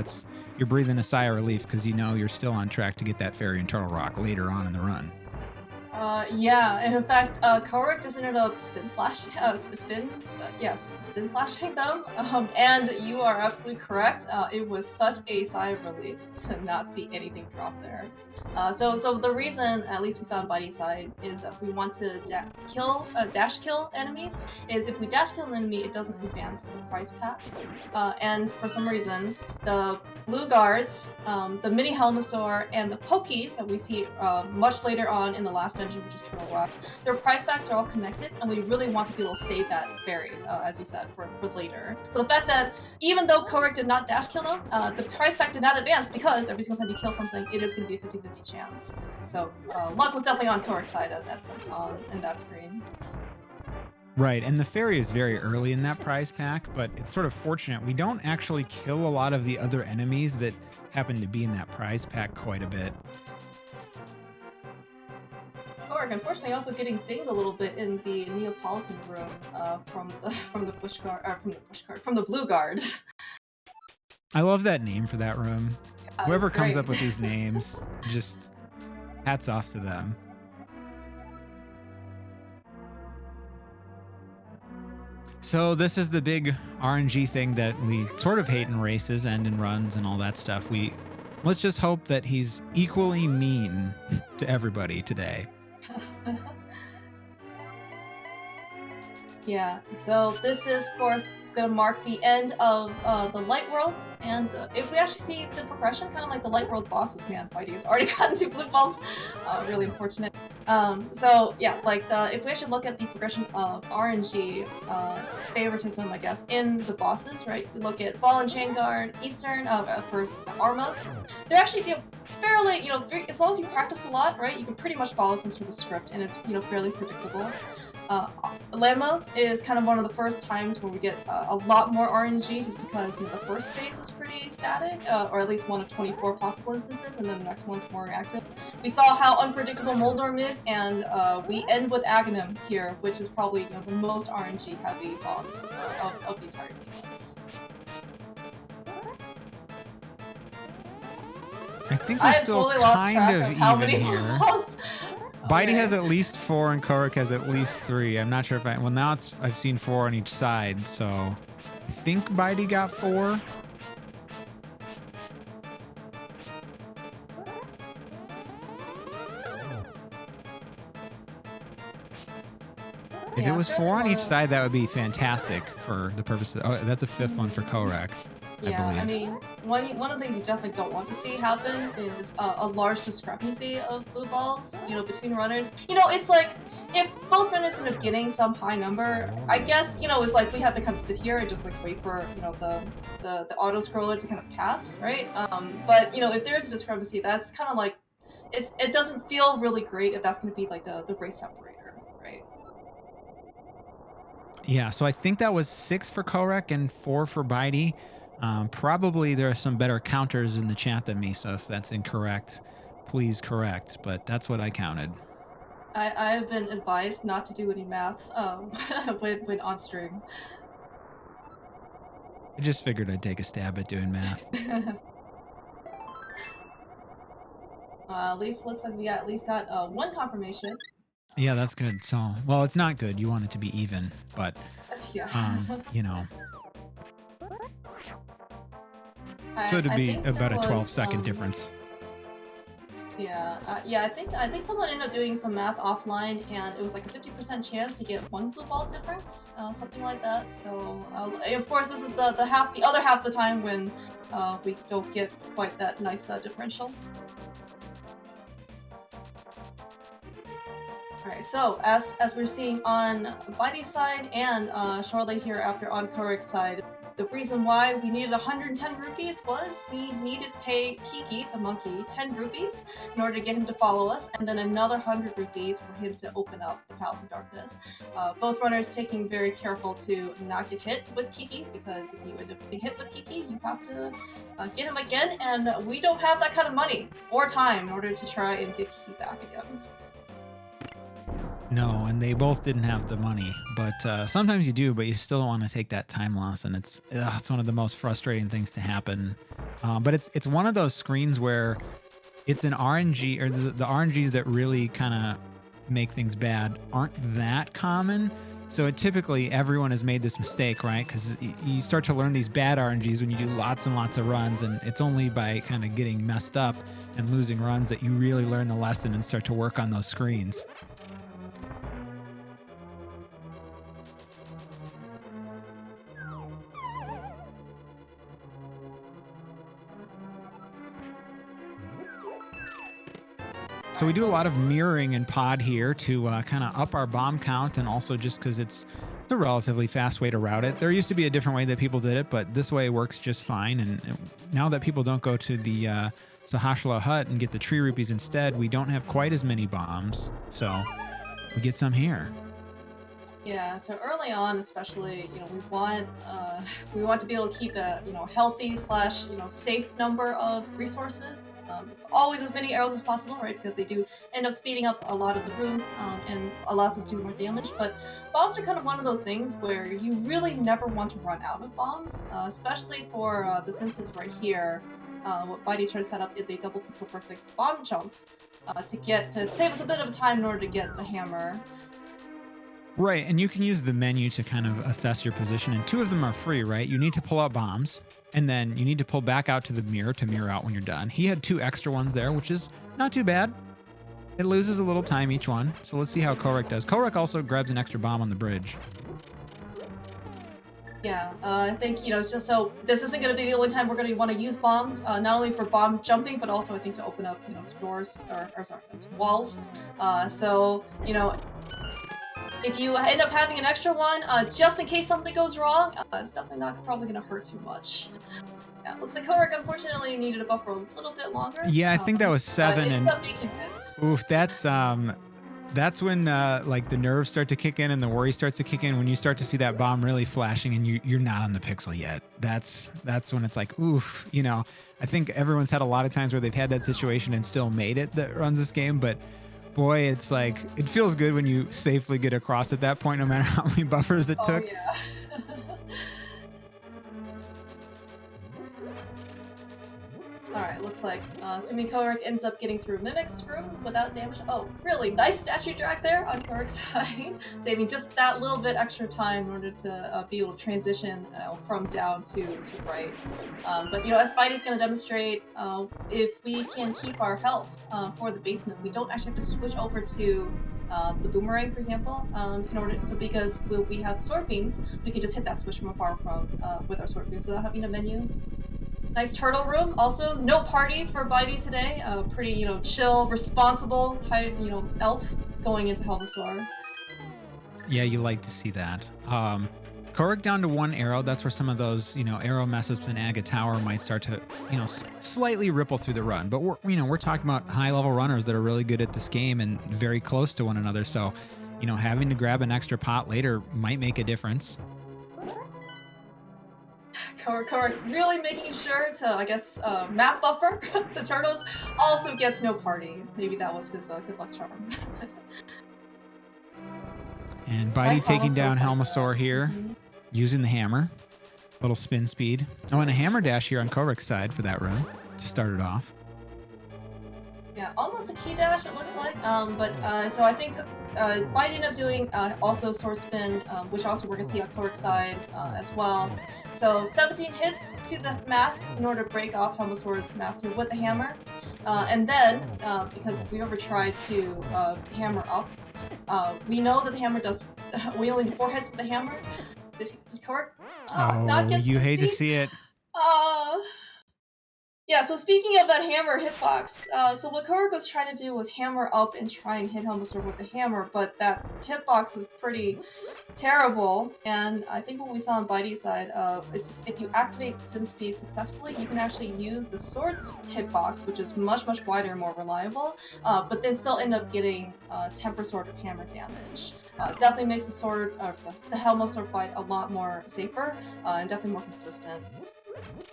you're breathing a sigh of relief, because you know you're still on track to get that fairy and turtle rock later on in the run. Yeah, and in fact, Kohrek just ended up spin slashing them. And you are absolutely correct. It was such a sigh of relief to not see anything drop there. So the reason, at least we saw on Bydey's side, is that we want to dash kill enemies. Is if we dash kill an enemy, it doesn't advance the prize pack. And for some reason, the blue guards, the mini Helmasaur, and the Pokies that we see much later on in the last dungeon, which is Turtle Rock, their prize packs are all connected, and we really want to be able to save that fairy, as you said, for later. So the fact that even though Kohrek did not dash kill them, the prize pack did not advance because every single time you kill something, it is going to be a 50-50 chance. So luck was definitely on Kohrek's side in that screen. Right, and the fairy is very early in that prize pack, but it's sort of fortunate. We don't actually kill a lot of the other enemies that happen to be in that prize pack quite a bit. Kohrek, unfortunately, also getting dinged a little bit in the Neapolitan room from the blue guard. I love that name for that room. Whoever comes great. up with these names, just hats off to them. So this is the big RNG thing that we sort of hate in races and in runs and all that stuff. Let's just hope that he's equally mean to everybody today. Yeah, so this is, of course, going to mark the end of the Light Worlds, and if we actually see the progression, kind of like the Light World bosses, man, Bydey has already gotten 2 blue balls, really unfortunate. So yeah, like if we actually look at the progression of RNG favoritism, I guess, in the bosses, right? We look at Ball and Chain Guard, Eastern, first Armos. They're actually fairly, as long as you practice a lot, right, you can pretty much follow some sort of script, and it's fairly predictable. Lamos is kind of one of the first times where we get a lot more RNG, just because the first phase is pretty static, or at least one of 24 possible instances, and then the next one's more reactive. We saw how unpredictable Moldorm is, and we end with Aghanim here, which is probably the most RNG heavy boss of the entire sequence. I think we're still totally lost kind track of how even many here. balls. Bydey has at least 4 and Kohrek has at least 3. I'm not sure if well, now I've seen 4 on each side, so I think Bydey got 4. If it was 4 on each side, that would be fantastic for the purposes. Oh, that's a 5th one for Kohrek. Yeah, I mean, one of the things you definitely don't want to see happen is a large discrepancy of blue balls, between runners. It's like, if both runners end up getting some high number, I guess, it's like we have to kind of sit here and just wait for, the auto scroller to kind of pass, right? But, if there's a discrepancy, that's kind of like, it doesn't feel really great if that's going to be like the race separator, right? Yeah, so I think that was 6 for Kohrek and 4 for Bydey. Probably there are some better counters in the chat than me, so if that's incorrect, please correct, but that's what I counted. I've been advised not to do any math when on stream. I just figured I'd take a stab at doing math. At least looks like we at least got 1 confirmation. Yeah, that's good. So, well, it's not good. You want it to be even, but yeah. So it'd be about a 12-second difference. Yeah, I think someone ended up doing some math offline, and it was like a 50% chance to get 1 blue ball difference, something like that. So, of course, this is the other half of the time when we don't get quite that nice differential. Alright, so as we're seeing on Bydey's side and shortly hereafter on Kohrek's side, the reason why we needed 110 rupees was we needed to pay Kiki, the monkey, 10 rupees in order to get him to follow us, and then another 100 rupees for him to open up the Palace of Darkness. Both runners taking very careful to not get hit with Kiki, because if you end up getting hit with Kiki, you have to get him again, and we don't have that kind of money or time in order to try and get Kiki back again. No, and they both didn't have the money, but sometimes you do, but you still don't want to take that time loss, and it's one of the most frustrating things to happen. But it's one of those screens where it's an RNG, or the RNGs that really kind of make things bad aren't that common. So typically everyone has made this mistake, right? Because you start to learn these bad RNGs when you do lots and lots of runs, and it's only by kind of getting messed up and losing runs that you really learn the lesson and start to work on those screens. So we do a lot of mirroring in pod here to kind of up our bomb count, and also just because it's a relatively fast way to route it. There used to be a different way that people did it, but this way works just fine. And now that people don't go to the Sahashla hut and get the tree rupees instead, we don't have quite as many bombs. So we get some here. Yeah, so early on, especially, we want to be able to keep a healthy / safe number of resources. Always as many arrows as possible, right? Because they do end up speeding up a lot of the rooms and allows us to do more damage. But bombs are kind of one of those things where you really never want to run out of bombs, especially for this instance right here. What Bydey's trying to set up is a double pixel perfect bomb jump to save us a bit of time in order to get the hammer. Right, and you can use the menu to kind of assess your position, and 2 of them are free, right? You need to pull out bombs, and then you need to pull back out to the mirror to mirror out when you're done. He had 2 extra ones there, which is not too bad. It loses a little time each one, so let's see how Kohrek does. Kohrek also grabs an extra bomb on the bridge. Yeah, I think, it's just so this isn't going to be the only time we're going to want to use bombs, not only for bomb jumping, but also I think to open up, some doors, walls. If you end up having an extra one, just in case something goes wrong, it's definitely not probably going to hurt too much. Yeah, looks like Kohrek unfortunately needed a buffer a little bit longer. Yeah, I think that was 7, and oof, that's when like the nerves start to kick in and the worry starts to kick in when you start to see that bomb really flashing and you're not on the pixel yet. That's when it's like, oof, I think everyone's had a lot of times where they've had that situation and still made it that runs this game, but boy, it's like, it feels good when you safely get across at that point, no matter how many buffers it took. Yeah. Alright, looks like assuming Kohrek ends up getting through Mimic's room without damage. Oh, really nice statue drag there on Kohrek's side, saving just that little bit extra time in order to be able to transition from down to right. But as Bydey's going to demonstrate, if we can keep our health for the basement, we don't actually have to switch over to the boomerang, for example, because we have sword beams, we can just hit that switch from afar with our sword beams without having a menu. Nice turtle room. Also, no party for Bydey today. Pretty, chill, responsible, elf going into Helmasaur. Yeah, you like to see that. Kohrek down to 1 arrow. That's where some of those, arrow mess-ups in Aga Tower might start to, slightly ripple through the run. But we're talking about high-level runners that are really good at this game and very close to one another. So, having to grab an extra pot later might make a difference. Kohrek really making sure to, I guess, map buffer the turtles. Also gets no party. Maybe that was his good luck charm. And Bydey taking down Helmasaur here, using the hammer. Little spin speed. Oh, and a hammer dash here on Kohrek's side for that run to start it off. Yeah, almost a key dash, it looks like. So I think Bydey ended up doing also sword spin, which also we're going to see on Kohrek's side as well. So 17 hits to the mask in order to break off Helmasaur's mask with the hammer. And then, because if we ever try to hammer up, we know that the hammer does, we only do 4 hits with the hammer. Did Kohrek not get you hate speed? to see it. Yeah, so speaking of that hammer hitbox, so what Kohrek was trying to do was hammer up and try and hit Helmasaur with the hammer, but that hitbox is pretty terrible, and I think what we saw on Bydey's side, is if you activate spin speed successfully, you can actually use the sword's hitbox, which is much, much wider and more reliable, but then still end up getting temper sword and hammer damage. Definitely makes the sword, the Helmasaur fight a lot more safer, and definitely more consistent.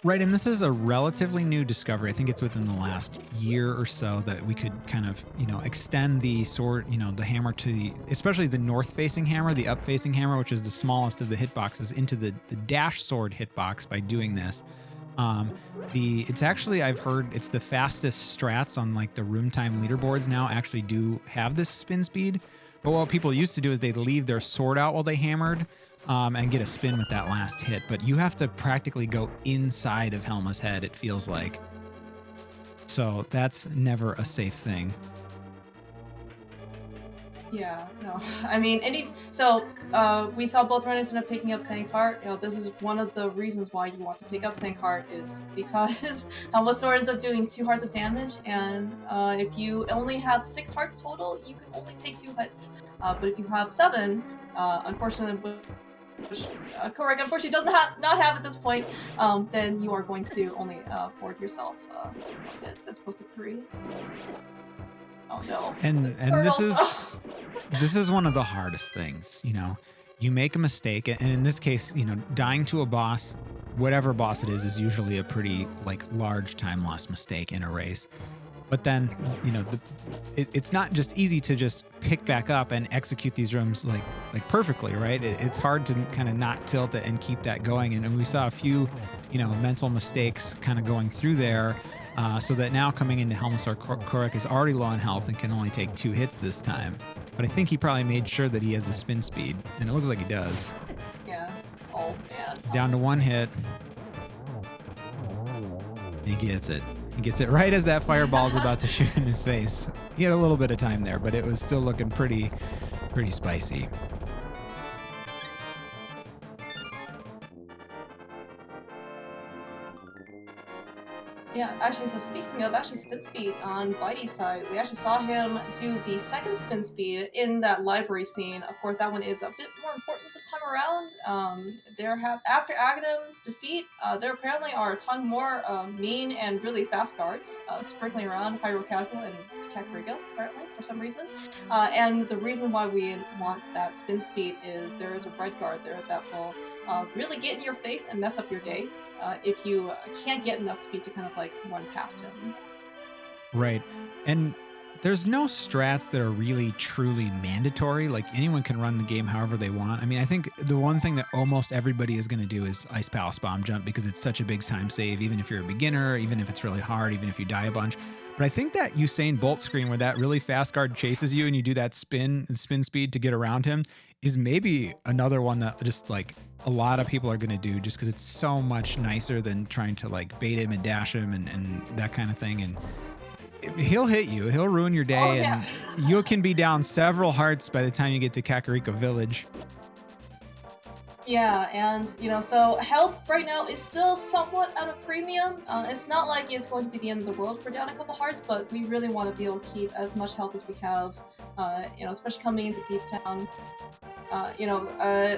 Right, and this is a relatively new discovery. I think it's within the last year or so that we could kind of, extend the sword, the hammer to especially the north-facing hammer, the up-facing hammer, which is the smallest of the hitboxes, into the dash sword hitbox by doing this. It's actually, I've heard it's the fastest strats on like the room time leaderboards now actually do have this spin speed. But what people used to do is they'd leave their sword out while they hammered and get a spin with that last hit. But you have to practically go inside of Helma's head, it feels like. So that's never a safe thing. Yeah, no. I mean, we saw both runners end up picking up Sankheart. You know, this is one of the reasons why you want to pick up Sankheart is because Helma's sword ends up doing 2 hearts of damage, and if you only have 6 hearts total, you can only take 2 hits. But if you have 7, unfortunately, which Kohrek unfortunately does not have at this point, then you are going to only afford yourself 2 hits as opposed to 3. Oh no. And this is one of the hardest things, you know. You make a mistake, and in this case, you know, dying to a boss, whatever boss it is usually a pretty like large time loss mistake in a race. But then, you know, it's not just easy to just pick back up and execute these rooms like perfectly, right? It's hard to kind of not tilt it and keep that going. And we saw a few, you know, mental mistakes kind of going through there. So that now coming into Helma's sword, Kohrek is already low on health and can only take 2 hits this time. But I think he probably made sure that he has the spin speed, and it looks like he does. Yeah. Oh man. Down to 1 hit. He gets it. He gets it right as that fireball's about to shoot in his face. He had a little bit of time there, but it was still looking pretty spicy. Yeah, actually, so speaking of spin speed on Bydey's side, we actually saw him do the second spin speed in that library scene. Of course, that one is a bit more important this time around. After Aghanim's defeat, there apparently are a ton more mean and really fast guards sprinkling around Hyrule Castle and Kakariko, apparently, for some reason. And the reason why we want that spin speed is there is a red guard there that will really get in your face and mess up your day if you can't get enough speed to kind of like run past him. Right. And there's no strats that are really truly mandatory. Like anyone can run the game however they want. I mean, I think the one thing that almost everybody is going to do is Ice Palace Bomb Jump because it's such a big time save, even if you're a beginner, even if it's really hard, even if you die a bunch. But I think that Usain Bolt screen where that really fast guard chases you and you do that spin speed to get around him is maybe another one that just like a lot of people are going to do just because it's so much nicer than trying to like bait him and dash him and that kind of thing. And he'll hit you. He'll ruin your day. And you can be down several hearts by the time you get to Kakariko Village. Yeah, and, you know, so health right now is still somewhat at a premium. It's not like it's going to be the end of the world for down a couple hearts, but we really want to be able to keep as much health as we have, you know, especially coming into Thieves Town.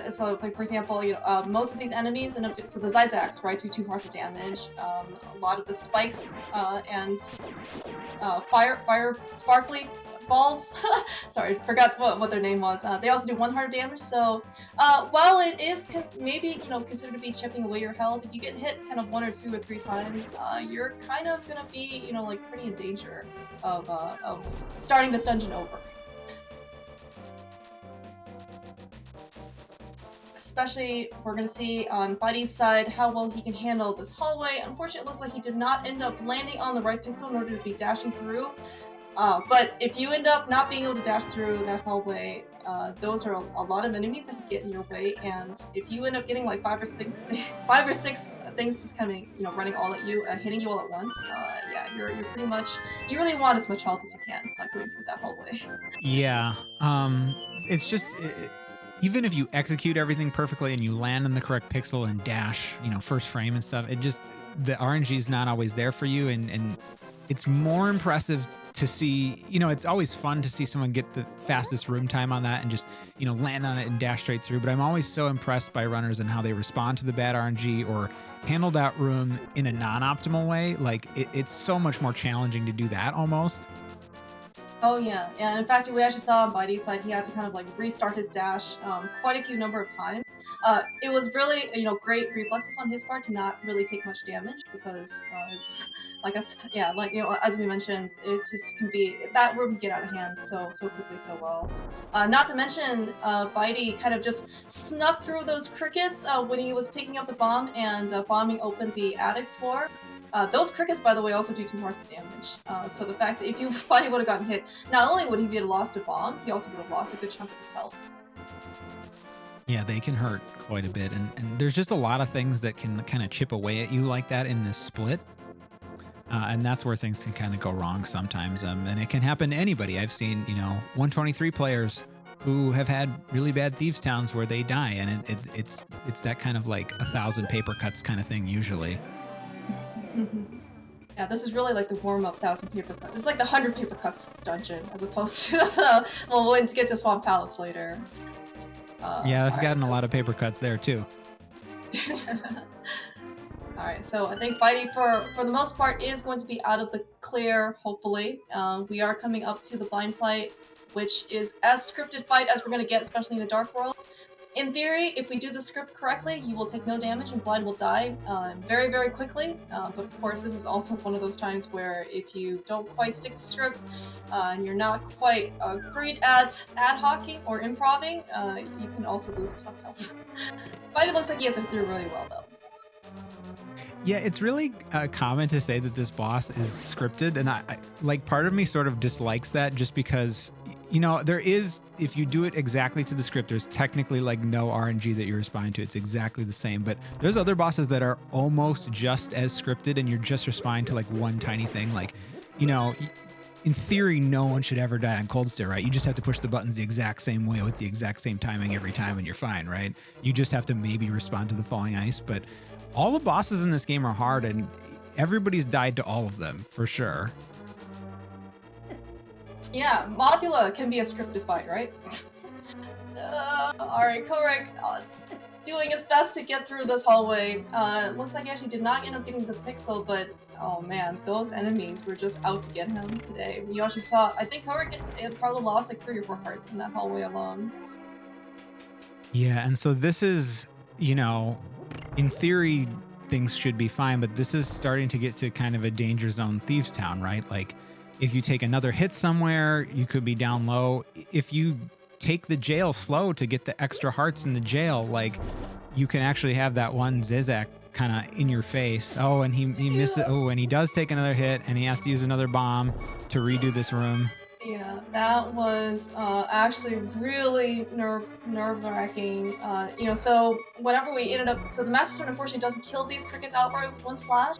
So like for example, most of these enemies end up so the Zyzax, right, do 2 hearts of damage. A lot of the spikes and fire sparkly balls. Sorry, forgot what their name was. They also do 1 heart of damage. So while it is maybe considered to be chipping away your health, if you get hit kind of 1 or 2 or 3 times, you're kind of gonna be like pretty in danger of starting this dungeon over. Especially, we're going to see on Bydey's side how well he can handle this hallway. Unfortunately, it looks like he did not end up landing on the right pixel in order to be dashing through. But if you end up not being able to dash through that hallway, those are a lot of enemies that can get in your way. And if you end up getting like 5 or 6 things just kind of running all at you, hitting you all at once, yeah, you're pretty much, you really want as much health as you can going through that hallway. Yeah, it's just. Even if you execute everything perfectly and you land on the correct pixel and dash, first frame and stuff, the RNG is not always there for you. And it's more impressive to see, it's always fun to see someone get the fastest room time on that and just, land on it and dash straight through. But I'm always so impressed by runners and how they respond to the bad RNG or handle that room in a non-optimal way. Like it's so much more challenging to do that almost. Oh yeah, and in fact, we actually saw on Bydey's side he had to kind of like restart his dash quite a few number of times. It was really great reflexes on his part to not really take much damage because it's like I said, yeah, like as we mentioned, it just can be that room can get out of hand so quickly so well. Not to mention, Bydey kind of just snuck through those crickets when he was picking up the bomb and bombing open the attic floor. Those crickets, by the way, also do 2 hearts of damage. So the fact that if you Bydey would have gotten hit, not only would he have lost a bomb, he also would have lost a good chunk of his health. Yeah, they can hurt quite a bit, and there's just a lot of things that can kind of chip away at you like that in this split. And that's where things can kind of go wrong sometimes. And it can happen to anybody. I've seen, 123 players who have had really bad Thieves Towns where they die, and it's that kind of like 1,000 paper cuts kind of thing usually. Yeah, this is really like the warm-up 1,000 paper cuts. It's like the 100 paper cuts dungeon, as opposed to the, well, we'll get to Swamp Palace later. Yeah, I've gotten a lot of paper cuts there too. Alright, so I think Bydey, for the most part, is going to be out of the clear, hopefully. We are coming up to the blind fight, which is as scripted fight as we're going to get, especially in the Dark World. In theory, if we do the script correctly, you will take no damage and Blind will die very, very quickly. But of course, this is also one of those times where if you don't quite stick to script and you're not quite great at ad hocing or improving, you can also lose a ton of health. But it looks like he has it through really well, though. Yeah, it's really common to say that this boss is scripted, and I like part of me sort of dislikes that just because, there is, if you do it exactly to the script, there's technically like no RNG that you're responding to. It's exactly the same, but there's other bosses that are almost just as scripted and you're just responding to like one tiny thing. Like, in theory, no one should ever die on Cold Stare, right? You just have to push the buttons the exact same way with the exact same timing every time and you're fine, right? You just have to maybe respond to the falling ice, but all the bosses in this game are hard and everybody's died to all of them, for sure. Yeah, Mothula can be a scripted fight, right? Alright, Kohrek doing his best to get through this hallway. Looks like he actually did not end up getting the pixel, but oh man, those enemies were just out to get him today. We actually saw, I think Kohrek probably lost like 3 or 4 hearts in that hallway alone. Yeah, and so this is, in theory, things should be fine, but this is starting to get to kind of a danger zone Thieves Town, right? Like, if you take another hit somewhere, you could be down low. If you take the jail slow to get the extra hearts in the jail, like, you can actually have that one Zizak kind of in your face. Oh, and he missed it. Oh, and he does take another hit, and he has to use another bomb to redo this room. Yeah, that was actually really nerve-wracking. So whenever we ended up, so the Master Sword unfortunately doesn't kill these crickets outright with 1 slash,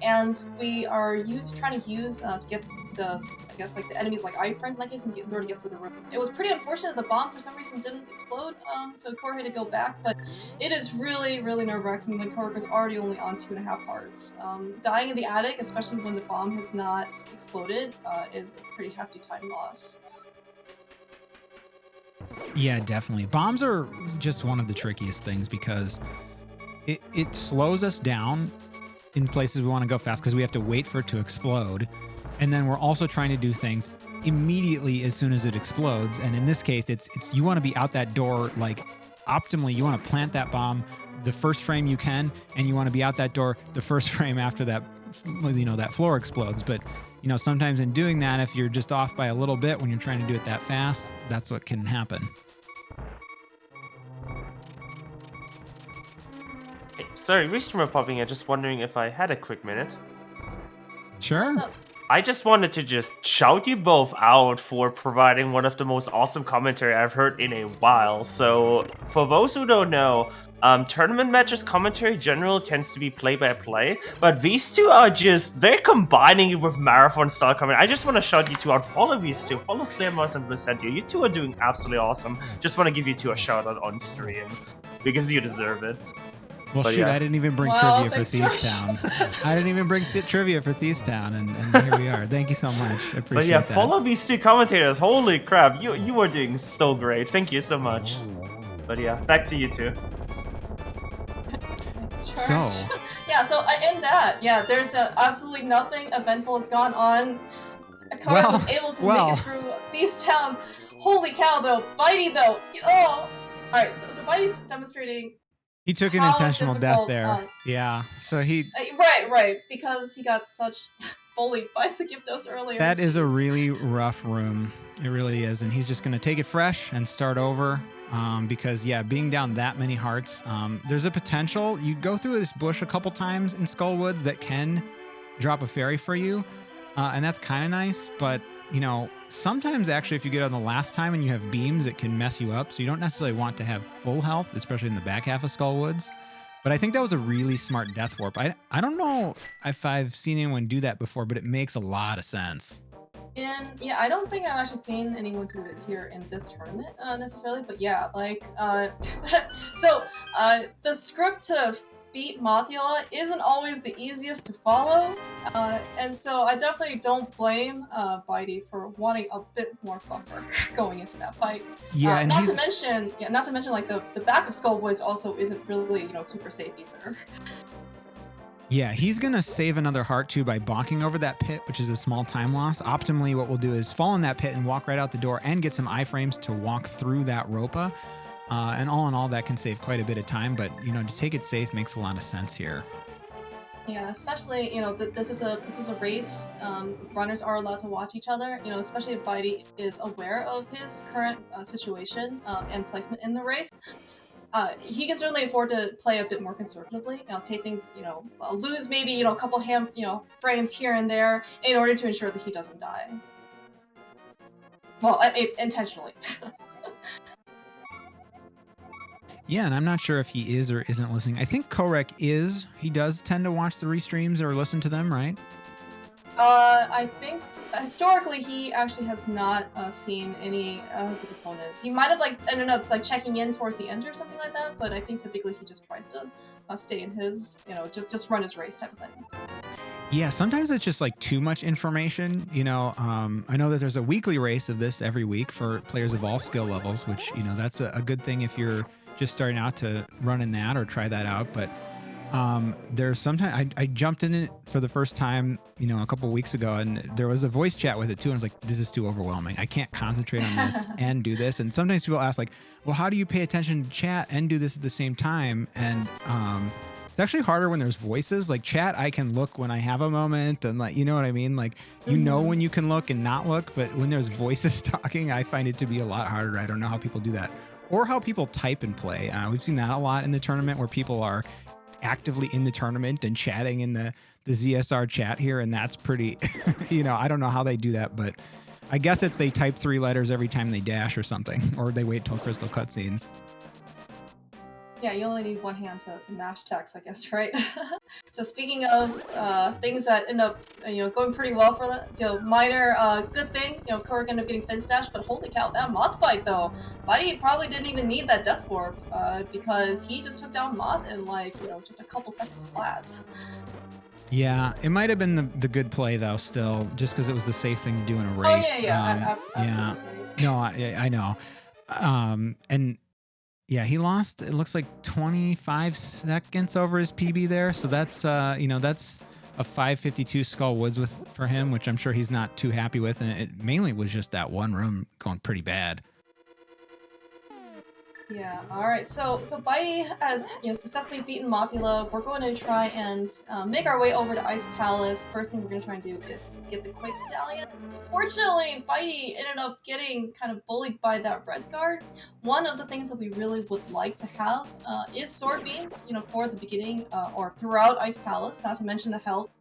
and we are trying to use to get the, I guess, like the enemies like iframes in that case in order to get through the room. It was pretty unfortunate the bomb for some reason didn't explode, so Kohrek had to go back, but it is really, really nerve-wracking when Kohrek was already only on 2.5 hearts. Dying in the attic, especially when the bomb has not exploded, is a pretty hefty time loss. Yeah, definitely. Bombs are just one of the trickiest things because it slows us down in places we want to go fast because we have to wait for it to explode. And then we're also trying to do things immediately as soon as it explodes. And in this case, it's you want to be out that door, like optimally, you want to plant that bomb the first frame you can, and you want to be out that door the first frame after that, that floor explodes. But, sometimes in doing that, if you're just off by a little bit when you're trying to do it that fast, that's what can happen. Hey, sorry, restreamer popping in. Just wondering if I had a quick minute. Sure. What's up? I just wanted to just shout you both out for providing one of the most awesome commentary I've heard in a while. So, for those who don't know, tournament matches commentary generally tends to be play-by-play, but these two are they're combining it with marathon-style commentary. I just want to shout you two out. Follow these two. Follow Clearmouse and Placentia. You two are doing absolutely awesome. Just want to give you two a shout-out on stream, because you deserve it. Well, But shoot, yeah. I didn't even bring trivia for Thieves Town. I didn't even bring trivia for Thieves Town, and here we are. Thank you so much. I appreciate But yeah, that. follow these two commentators. Holy crap, you are doing so great. Thank you so much. But yeah, back to you two. So, yeah, so in that, yeah, there's absolutely nothing eventful has gone on. Kohrek was able to make it through Thieves Town. Holy cow, though. Bydey, though. Oh! Alright, so Bydey's demonstrating. He took an intentional death there. Yeah, so he... Right, because he got such bullied by the Gyptos earlier. That is a really rough room. It really is, and he's just going to take it fresh and start over. Because, yeah, being down that many hearts, there's a potential. You go through this bush a couple times in Skullwoods that can drop a fairy for you, and that's kind of nice, but, you know, sometimes actually if you get on the last time and you have beams, it can mess you up, so you don't necessarily want to have full health, especially in the back half of Skullwoods. But I think that was a really smart death warp. I don't know if I've seen anyone do that before, but it makes a lot of sense. And yeah, I don't think I've actually seen anyone do it here in this tournament necessarily, but yeah, like, so the script to beat Mothula isn't always the easiest to follow, and so I definitely don't blame Bydey for wanting a bit more buffer going into that fight. Yeah, and not to mention like the back of Skullboys also isn't really, you know, super safe either. Yeah, he's going to save another heart too by bonking over that pit, which is a small time loss. Optimally, what we'll do is fall in that pit and walk right out the door and get some iframes to walk through that Ropa. And all in all, that can save quite a bit of time, but, you know, to take it safe makes a lot of sense here. Yeah, especially, you know, this is a race. Runners are allowed to watch each other, you know, especially if Bydey is aware of his current situation and placement in the race. He can certainly afford to play a bit more conservatively. You know, take things, you know, lose maybe, you know, a couple frames here and there in order to ensure that he doesn't die. Well, intentionally. Yeah, and I'm not sure if he is or isn't listening. I think Kohrek is. He does tend to watch the restreams or listen to them, right? I think historically he actually has not seen any of his opponents. He might have like ended up like checking in towards the end or something like that, but I think typically he just tries to stay in his, you know, just run his race type of thing. Yeah, sometimes it's just like too much information. You know, I know that there's a weekly race of this every week for players of all skill levels, which, you know, that's a good thing if you're just starting out to run in that or try that out. But there's sometimes I jumped in it for the first time, you know, a couple weeks ago, and there was a voice chat with it too. And I was like, this is too overwhelming. I can't concentrate on this and do this. And sometimes people ask like, well, how do you pay attention to chat and do this at the same time? And it's actually harder when there's voices. Like chat, I can look when I have a moment, and like, you know what I mean? Like, you know when you can look and not look, but when there's voices talking, I find it to be a lot harder. I don't know how people do that. Or how people type and play. We've seen that a lot in the tournament where people are actively in the tournament and chatting in the ZSR chat here, and that's pretty, you know, I don't know how they do that, but I guess it's they type 3 letters every time they dash or something, or they wait till crystal cutscenes. Yeah, you only need one hand to mash text, I guess, right? So speaking of things that end up, you know, going pretty well for them, you know, minor good thing, you know, Kohrek ended up getting fin stashed, but holy cow, that Moth fight though, Bydey probably didn't even need that death warp because he just took down Moth in like, you know, just a couple seconds flat. Yeah, it might have been the good play though, still, just because it was the safe thing to do in a race. Oh yeah, absolutely. Yeah, no, I know, and. Yeah, he lost, it looks like 25 seconds over his PB there. So that's, you know, that's a 5:52 Skullwoods for him, which I'm sure he's not too happy with. And it mainly was just that one room going pretty bad. Yeah, alright, so Bydey has, you know, successfully beaten Mothula. We're going to try and make our way over to Ice Palace. First thing we're going to try and do is get the Quake Medallion. Fortunately, Bydey ended up getting kind of bullied by that red guard. One of the things that we really would like to have is Sword Beams, you know, for the beginning or throughout Ice Palace, not to mention the health.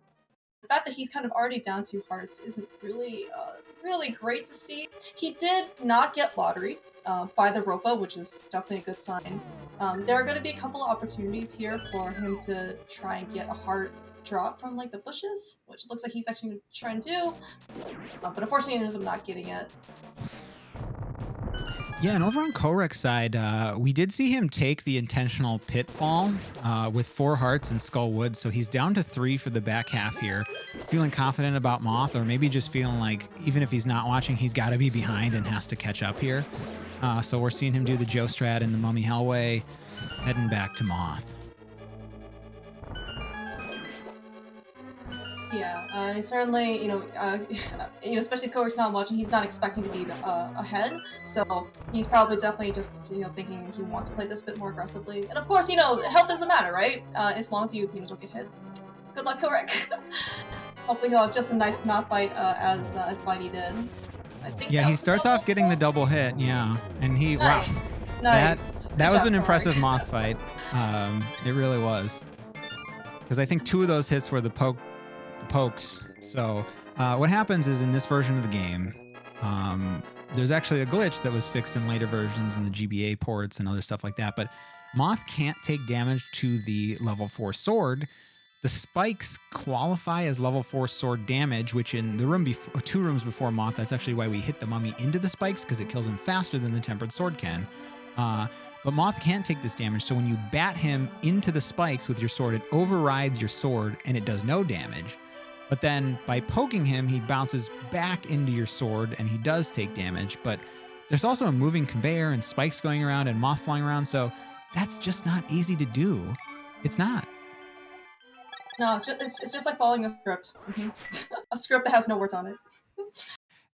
The fact that he's kind of already down 2 hearts is really, really great to see. He did not get lottery by the Ropa, which is definitely a good sign. There are going to be a couple of opportunities here for him to try and get a heart drop from like the bushes, which it looks like he's actually trying to do, but unfortunately he ends up not getting it. Yeah, and over on Kohrek's side, we did see him take the intentional pitfall with 4 hearts and Skullwood, so he's down to 3 for the back half here. Feeling confident about Moth, or maybe just feeling like even if he's not watching, he's got to be behind and has to catch up here. So we're seeing him do the Joe Strat and the Mummy Hellway, heading back to Moth. Yeah, certainly, especially if Kohrek's not watching, he's not expecting to be ahead, so he's probably definitely just, thinking he wants to play this a bit more aggressively. And of course, health doesn't matter, right? As long as you don't get hit. Good luck, Kohrek. Hopefully he'll have just a nice mouth fight as Bydey did. I think Yeah, he starts off getting the double hit, yeah. And he, wow. Nice. That was an impressive moth fight. It really was. Because I think 2 of those hits were the pokes. So what happens is in this version of the game, there's actually a glitch that was fixed in later versions in the GBA ports and other stuff like that. But Moth can't take damage to the level 4 sword. The spikes qualify as level 4 sword damage, which in the room before, 2 rooms before Moth, that's actually why we hit the mummy into the spikes, because it kills him faster than the tempered sword can. But Moth can't take this damage, so when you bat him into the spikes with your sword, it overrides your sword and it does no damage. But then by poking him, he bounces back into your sword and he does take damage. But there's also a moving conveyor and spikes going around and Moth flying around, so that's just not easy to do. It's not. No, it's just like following a script. A script that has no words on it.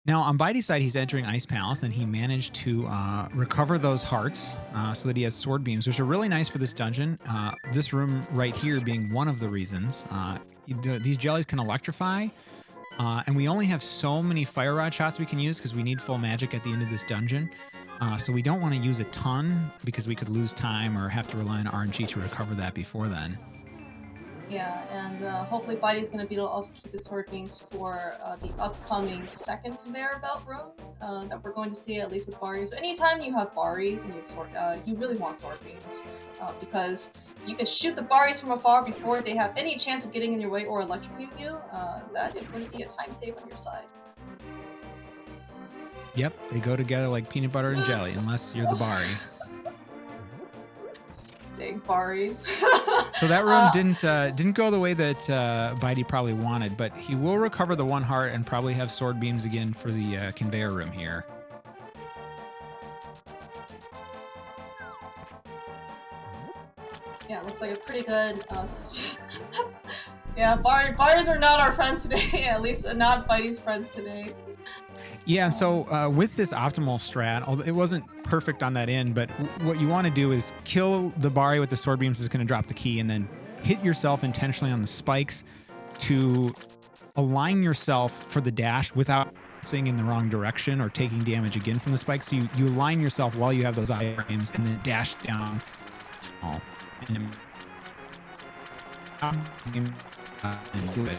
Now, on Bydey's side, he's entering Ice Palace, and he managed to recover those hearts so that he has sword beams, which are really nice for this dungeon. This room right here being one of the reasons. These jellies can electrify, and we only have so many fire rod shots we can use because we need full magic at the end of this dungeon. So we don't want to use a ton because we could lose time or have to rely on RNG to recover that before then. Yeah, and hopefully Bydey's going to be able to also keep his sword beams for the upcoming second conveyor belt room that we're going to see, at least with Baris. So anytime you have Baris and you have sword, you really want sword beams because you can shoot the Baris from afar before they have any chance of getting in your way or electrocuting you. That is going to be a time save on your side. Yep, they go together like peanut butter and jelly, unless you're the Bari. Dang Baris. So that room didn't go the way that Bydey probably wanted, but he will recover the 1 heart and probably have sword beams again for the conveyor room here. Yeah, looks like a pretty good. Yeah, Baris are not our friends today. At least not Bydey's friends today. Yeah, so with this optimal strat, although it wasn't perfect on that end, but what you want to do is kill the Bari with the sword beams that's going to drop the key, and then hit yourself intentionally on the spikes to align yourself for the dash without seeing in the wrong direction or taking damage again from the spikes. So you align yourself while you have those iframes and then dash down. And do it.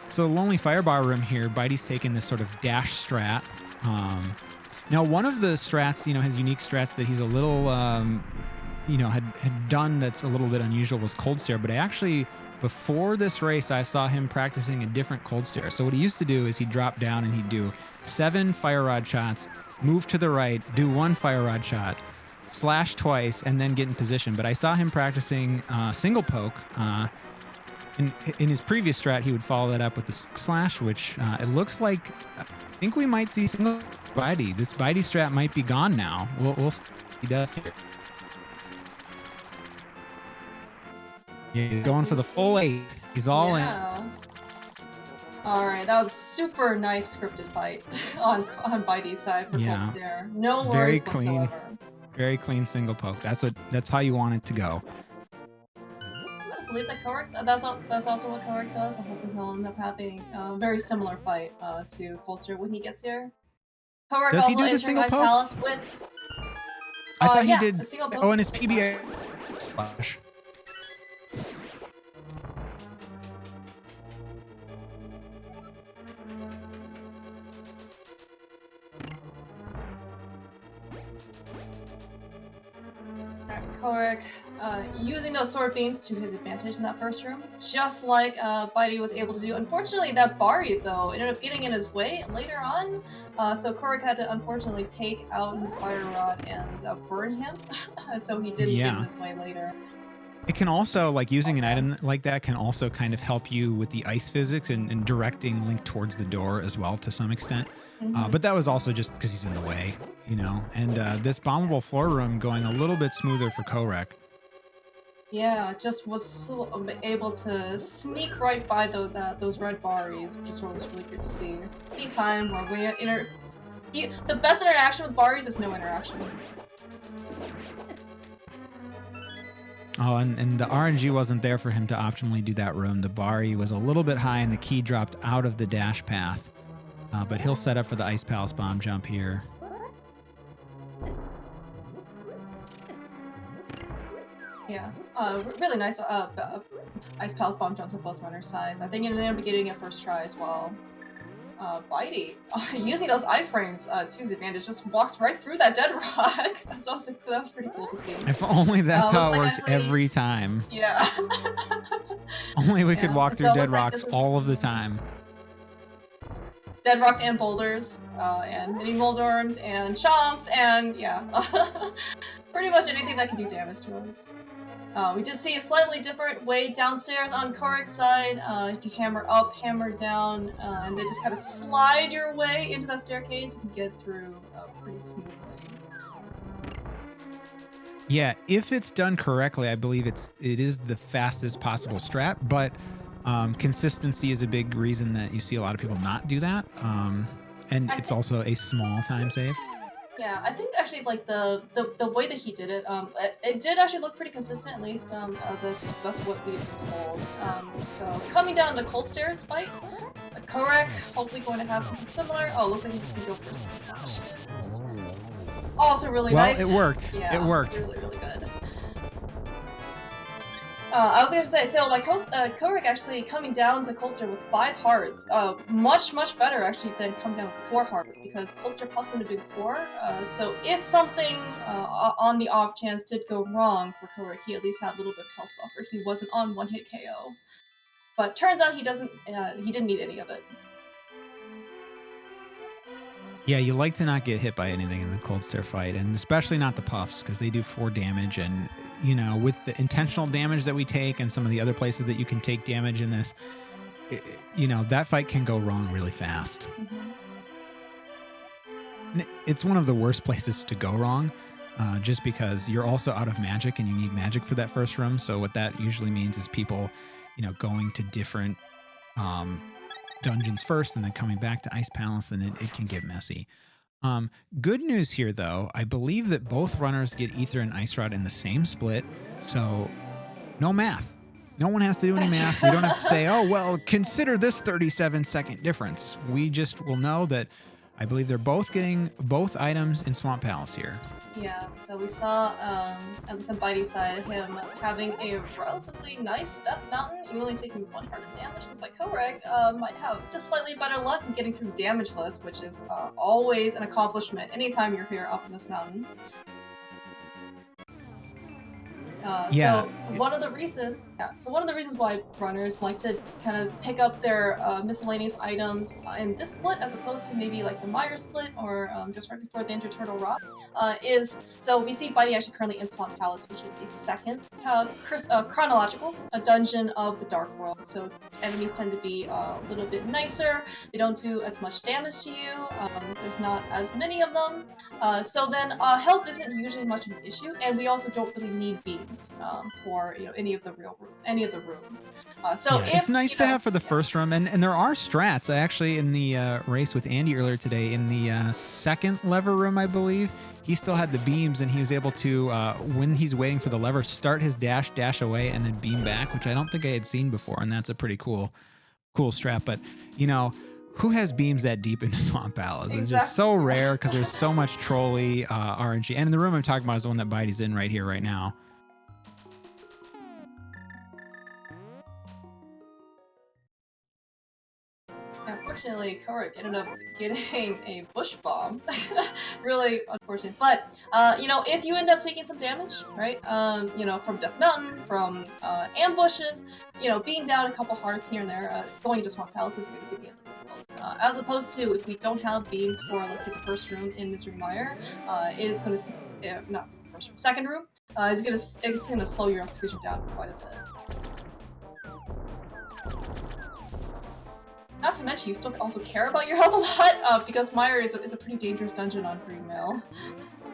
So the Lonely Firebar room here, Bydey's taken this sort of dash strat. Now, one of the strats, has unique strats that he's a little, had done that's a little bit unusual was Cold Stare. But I actually, before this race, I saw him practicing a different Cold Stare. So what he used to do is he'd drop down and he'd do 7 fire rod shots, move to the right, do 1 fire rod shot, slash twice, and then get in position. But I saw him practicing single poke. In his previous strat, he would follow that up with the slash, which it looks like, I think we might see single Bydey. This Bydey strat might be gone now. We'll see what he does here. Yeah, he's going for the full 8. He's all in. Alright, that was a super nice scripted fight on Bydey's side for Cold Stare. No worries whatsoever. Very clean single poke. That's how you want it to go. I believe that Kohrek, that's also what Kohrek does, and hopefully he'll end up having a very similar fight to Cold Stare when he gets here. Kohrek does also he do the single poke? Palace with. I thought he did. A single poke. Oh, and his PBA slash. Kohrek using those sword beams to his advantage in that first room, just like Bydey was able to do. Unfortunately, that Bari, though, ended up getting in his way later on, so Kohrek had to unfortunately take out his fire rod and burn him, so he didn't get in his way later. It can also, like, using an item like that can also kind of help you with the ice physics and directing Link towards the door as well to some extent. But that was also just because he's in the way, you know. And this bombable floor room going a little bit smoother for Kohrek. Yeah, just was so able to sneak right by those red Baris, which is what was really good to see. Anytime where the best interaction with Baris is no interaction. Oh, and the RNG wasn't there for him to optimally do that room. The Bari was a little bit high and the key dropped out of the dash path. But he'll set up for the Ice Palace bomb jump here. Yeah, really nice Ice Palace bomb jumps on both runners' sides. I think it ended up getting it first try as well. Bydey, using those iframes to his advantage, just walks right through that dead rock. That was pretty cool to see. If only that's how it worked every time. Yeah. Only we could walk through dead rocks all of the time. Dead rocks and boulders, and mini Moldorms and chomps, and yeah, pretty much anything that can do damage to us. We did see a slightly different way downstairs on Kohrek's side. If you hammer up, hammer down, and then just kind of slide your way into that staircase, you can get through pretty smoothly. Yeah, if it's done correctly, I believe it is the fastest possible strat, but consistency is a big reason that you see a lot of people not do that. And it's also a small time save. Yeah, I think actually like the way that he did it, it did actually look pretty consistent. At least that's what we've been told. So coming down the cold stairs fight, Kohrek hopefully going to have something similar. Oh, looks like he's just gonna go for slashes. Also really nice. Well, it worked. Yeah, it worked. Really, really good. I was going to say, so like Kohrek actually coming down to Colster with 5 hearts, much better actually than coming down with 4 hearts, because Colster pops into big 4. So if something on the off chance did go wrong for Kohrek, he at least had a little bit of health buffer. He wasn't on one-hit KO, but turns out he didn't need any of it. Yeah, you like to not get hit by anything in the cold stare fight, and especially not the puffs, because they do 4 damage, and you know, with the intentional damage that we take and some of the other places that you can take damage in this, you know, that fight can go wrong really fast. It's one of the worst places to go wrong, just because you're also out of magic and you need magic for that first room. So what that usually means is people, you know, going to different dungeons first and then coming back to Ice Palace, and it can get messy. Good news here, though. I believe that both runners get Ether and Ice Rod in the same split, so no math. No one has to do any math. We don't have to say, oh, well, consider this 37-second difference. We just will know that I believe they're both getting both items in Swamp Palace here. Yeah, so we saw, at least on Bydey's side, him having a relatively nice Death Mountain, only taking 1 heart of damage. Looks like Kohrek might have just slightly better luck in getting through damageless, which is always an accomplishment anytime you're here up in this mountain. So one of the reasons why runners like to kind of pick up their miscellaneous items in this split, as opposed to maybe like the Meyer split or just right before they enter Turtle Rock, is so we see Bydey actually currently in Swamp Palace, which is the second chronological dungeon of the Dark World. So enemies tend to be a little bit nicer. They don't do as much damage to you. There's not as many of them. So then health isn't usually much of an issue, and we also don't really need beams for any of the rooms. So it's nice to have for the first room, and there are strats. Actually, in the race with Andy earlier today, in the second lever room, I believe, he still had the beams, and he was able to, when he's waiting for the lever, start his dash away, and then beam back, which I don't think I had seen before, and that's a pretty cool strat. But you know, who has beams that deep into Swamp Palace? Exactly. It's just so rare because there's so much trolley RNG. And the room I'm talking about is the one that Bydey's in right here, right now. Unfortunately, Kohrek ended up getting a bush bomb. Really unfortunate. But, if you end up taking some damage, right, from Death Mountain, from ambushes, being down a couple hearts here and there, going into Swamp Palace isn't going to be the end of the world. As opposed to if we don't have beams for, let's say, the first room in Misery Mire, it is going to see, not the first room, second room, It's gonna slow your execution down quite a bit. Not to mention, you still also care about your health a lot, because Mire is a pretty dangerous dungeon on Green Mail.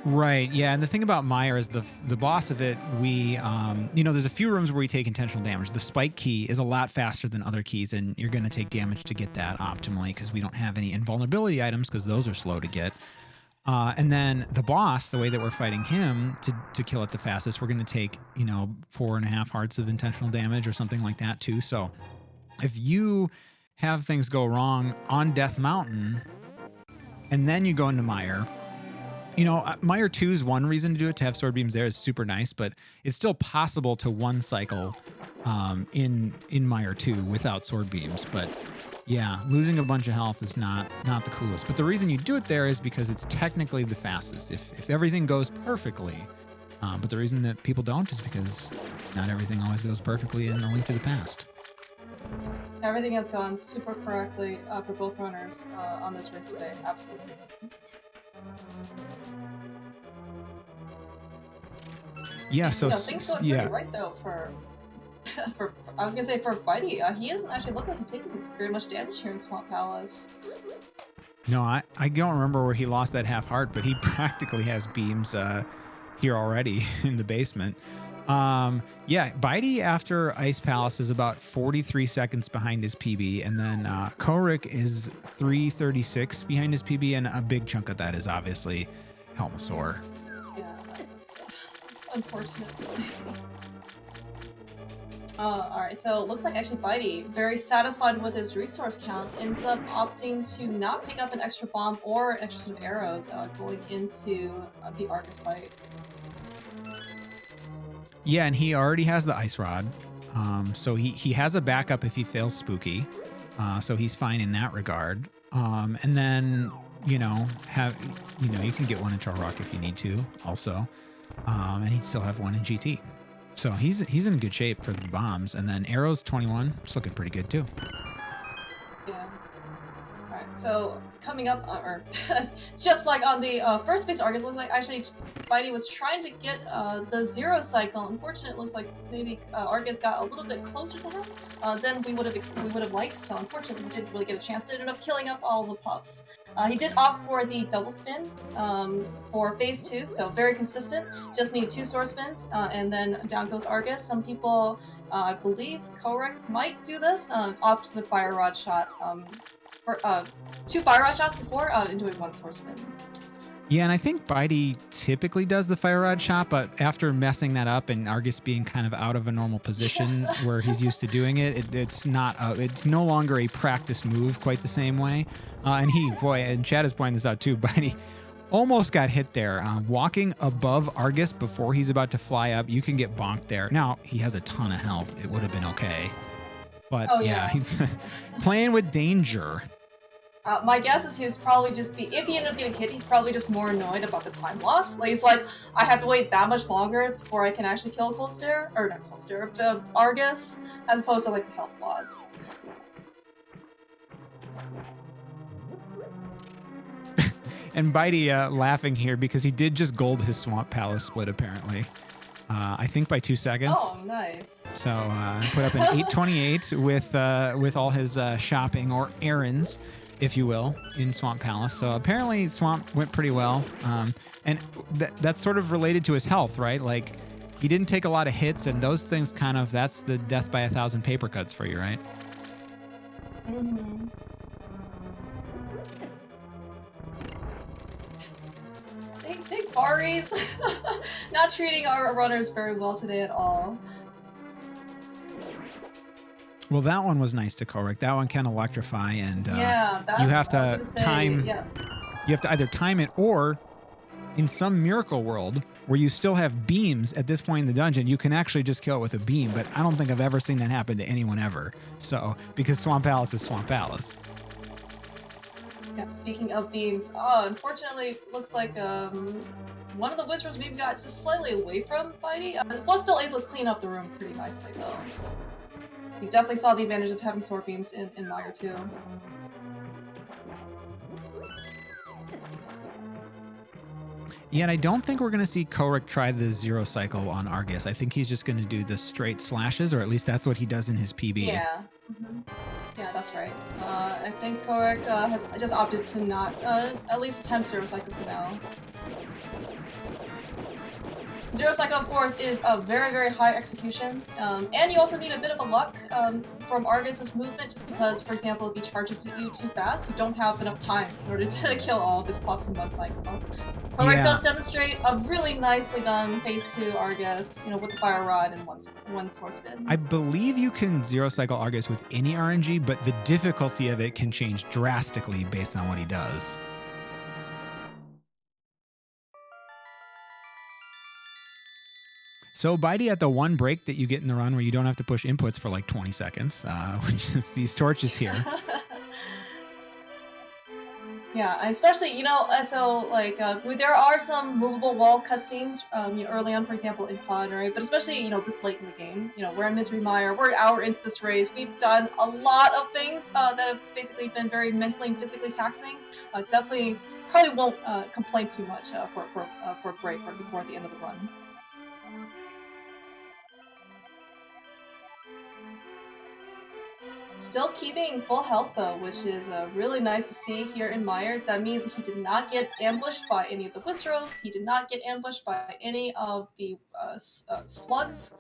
Right. Yeah. And the thing about Mire is the boss of it, there's a few rooms where we take intentional damage. The spike key is a lot faster than other keys, and you're going to take damage to get that optimally because we don't have any invulnerability items because those are slow to get. And then the boss, the way that we're fighting him to kill it the fastest, we're going to take, 4.5 hearts of intentional damage or something like that too. So if you have things go wrong on Death Mountain and then you go into Mire, Mire 2 is one reason to do it, to have sword beams there is super nice, but it's still possible to one cycle in Mire 2 without sword beams. But yeah, losing a bunch of health is not the coolest. But the reason you do it there is because it's technically the fastest if everything goes perfectly. But the reason that people don't is because not everything always goes perfectly in A Link to the Past. Everything has gone super correctly for both runners on this race today. Absolutely. Yeah, so things going pretty right though for I was gonna say for Bydey. He doesn't actually look like he's taking very much damage here in Swamp Palace. No, I don't remember where he lost that half heart, but he practically has beams here already in the basement. Yeah, Bydey after Ice Palace is about 43 seconds behind his PB, and then Kohrek is 3:36 behind his PB, and a big chunk of that is obviously Helmasaur. Yeah, that's unfortunate. Alright, so it looks like actually Bydey, very satisfied with his resource count, ends up opting to not pick up an extra bomb or an extra set of arrows going into the Argus fight. Yeah, and he already has the Ice Rod, so he has a backup if he fails Spooky, so he's fine in that regard. And then you can get one in Charrock if you need to, also, and he'd still have one in GT. So he's in good shape for the bombs, and then arrows 21, it's looking pretty good too. Yeah. All right. So coming up, or just like on the first phase Argus, looks like actually Bydey was trying to get the 0 cycle. Unfortunately, it looks like maybe Argus got a little bit closer to him than we would have liked. So unfortunately, he didn't really get a chance to end up killing up all the puffs. He did opt for the double spin for phase 2, so very consistent. Just need 2 sword spins, and then down goes Argus. Some people, I believe Kohrek might do this, opt for the fire rod shot. For 2 fire rod shots before doing 1 sword spin. Yeah, and I think Bydey typically does the fire rod shot, but after messing that up and Argus being kind of out of a normal position where he's used to doing it, it's no longer a practice move quite the same way. And Chad is pointing this out too, Bydey almost got hit there. Walking above Argus before he's about to fly up, you can get bonked there. Now, he has a ton of health. It would have been okay. But yeah, he's playing with danger. My guess is he's probably if he ended up getting hit, he's probably just more annoyed about the time loss. Like, he's like, I have to wait that much longer before I can actually kill Argus, as opposed to like the health loss. And Bydey laughing here because he did just gold his Swamp Palace split apparently. I think by 2 seconds. Oh, nice. So put up an 828 with all his shopping or errands, if you will, in Swamp Palace. So apparently Swamp went pretty well. And that's sort of related to his health, right? Like, he didn't take a lot of hits, and those things that's the death by 1,000 paper cuts for you, right? Mm-hmm. Take Baris. Not treating our runners very well today at all. Well, that one was nice to Kohrek. That one can electrify, and you have to time. Yeah. You have to either time it, or in some miracle world where you still have beams at this point in the dungeon, you can actually just kill it with a beam. But I don't think I've ever seen that happen to anyone ever. So because Swamp Palace is Swamp Palace. Yeah, speaking of beams, unfortunately, looks like one of the wizards maybe got just slightly away from Bydey. Was still able to clean up the room pretty nicely though. We definitely saw the advantage of having sword beams in Mire 2. Yeah, and I don't think we're going to see Kohrek try the zero cycle on Argus. I think he's just going to do the straight slashes, or at least that's what he does in his PB. Yeah. Yeah, that's right. I think Kohrek has just opted to not at least attempt zero cycle for now. Zero cycle, of course, is a very, very high execution, and you also need a bit of a luck from Argus's movement, just because, for example, if he charges at you too fast, you don't have enough time in order to kill all of his pops and bud cycle. Kohrek does demonstrate a really nicely done phase 2 Argus, you know, with the fire rod and one sword spin. I believe you can zero cycle Argus with any RNG, but the difficulty of it can change drastically based on what he does. So Bydey, at the one break that you get in the run where you don't have to push inputs for like 20 seconds, which is these torches here. Yeah, especially, you know, so like there are some movable wall cutscenes, you know, early on, for example, in Pod, right? But especially, you know, this late in the game, you know, we're in Misery Mire, we're an hour into this race, we've done a lot of things that have basically been very mentally and physically taxing. Definitely, probably won't complain too much for a break right before the end of the run. Still keeping full health though, which is really nice to see here in Mire. That means he did not get ambushed by any of the Whistrows, he did not get ambushed by any of the slugs,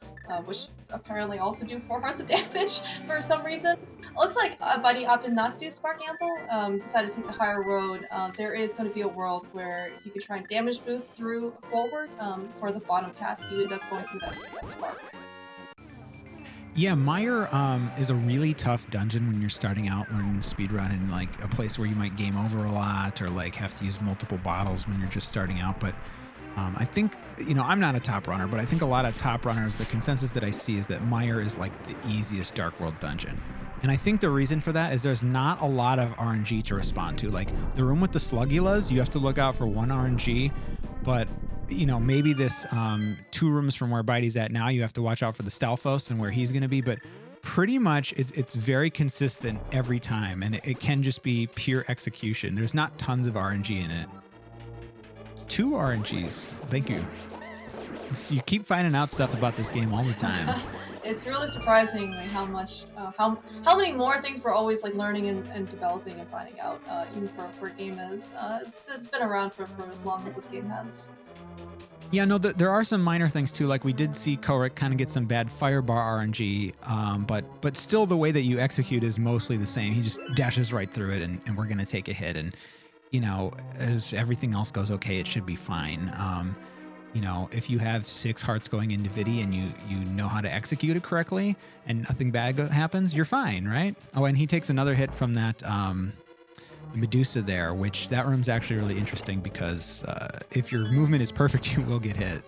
which apparently also do 4 hearts of damage for some reason. It looks like Bydey opted not to do Spark Ample, decided to take the higher road. There is going to be a world where you can try and damage boost through forward. For the bottom path, you end up going through that Spark. Yeah, Mire is a really tough dungeon when you're starting out learning speedrun, and like a place where you might game over a lot or like have to use multiple bottles when you're just starting out. But I think, you know, I'm not a top runner, but I think a lot of top runners, the consensus that I see is that Mire is like the easiest Dark World dungeon. And I think the reason for that is there's not a lot of RNG to respond to. Like the room with the Slugulas, you have to look out for 1 RNG, but you know, maybe this 2 rooms from where Bydey's at now, you have to watch out for the Stalfos and where he's going to be, but pretty much it's very consistent every time, and it can just be pure execution. There's not tons of RNG in it. 2 RNGs. Thank you. You keep finding out stuff about this game all the time. It's really surprising how much, how many more things we're always like learning and developing and finding out, even for a game as it's been around for as long as this game has. Yeah, no, there are some minor things too. Like we did see Kohrek kind of get some bad firebar RNG, but still the way that you execute is mostly the same. He just dashes right through it, and we're gonna take a hit. And you know, as everything else goes okay, it should be fine. You know, if you have 6 hearts going into Bydey and you know how to execute it correctly, and nothing bad happens, you're fine, right? Oh, and he takes another hit from that. The Medusa there, which that room's actually really interesting because if your movement is perfect, you will get hit.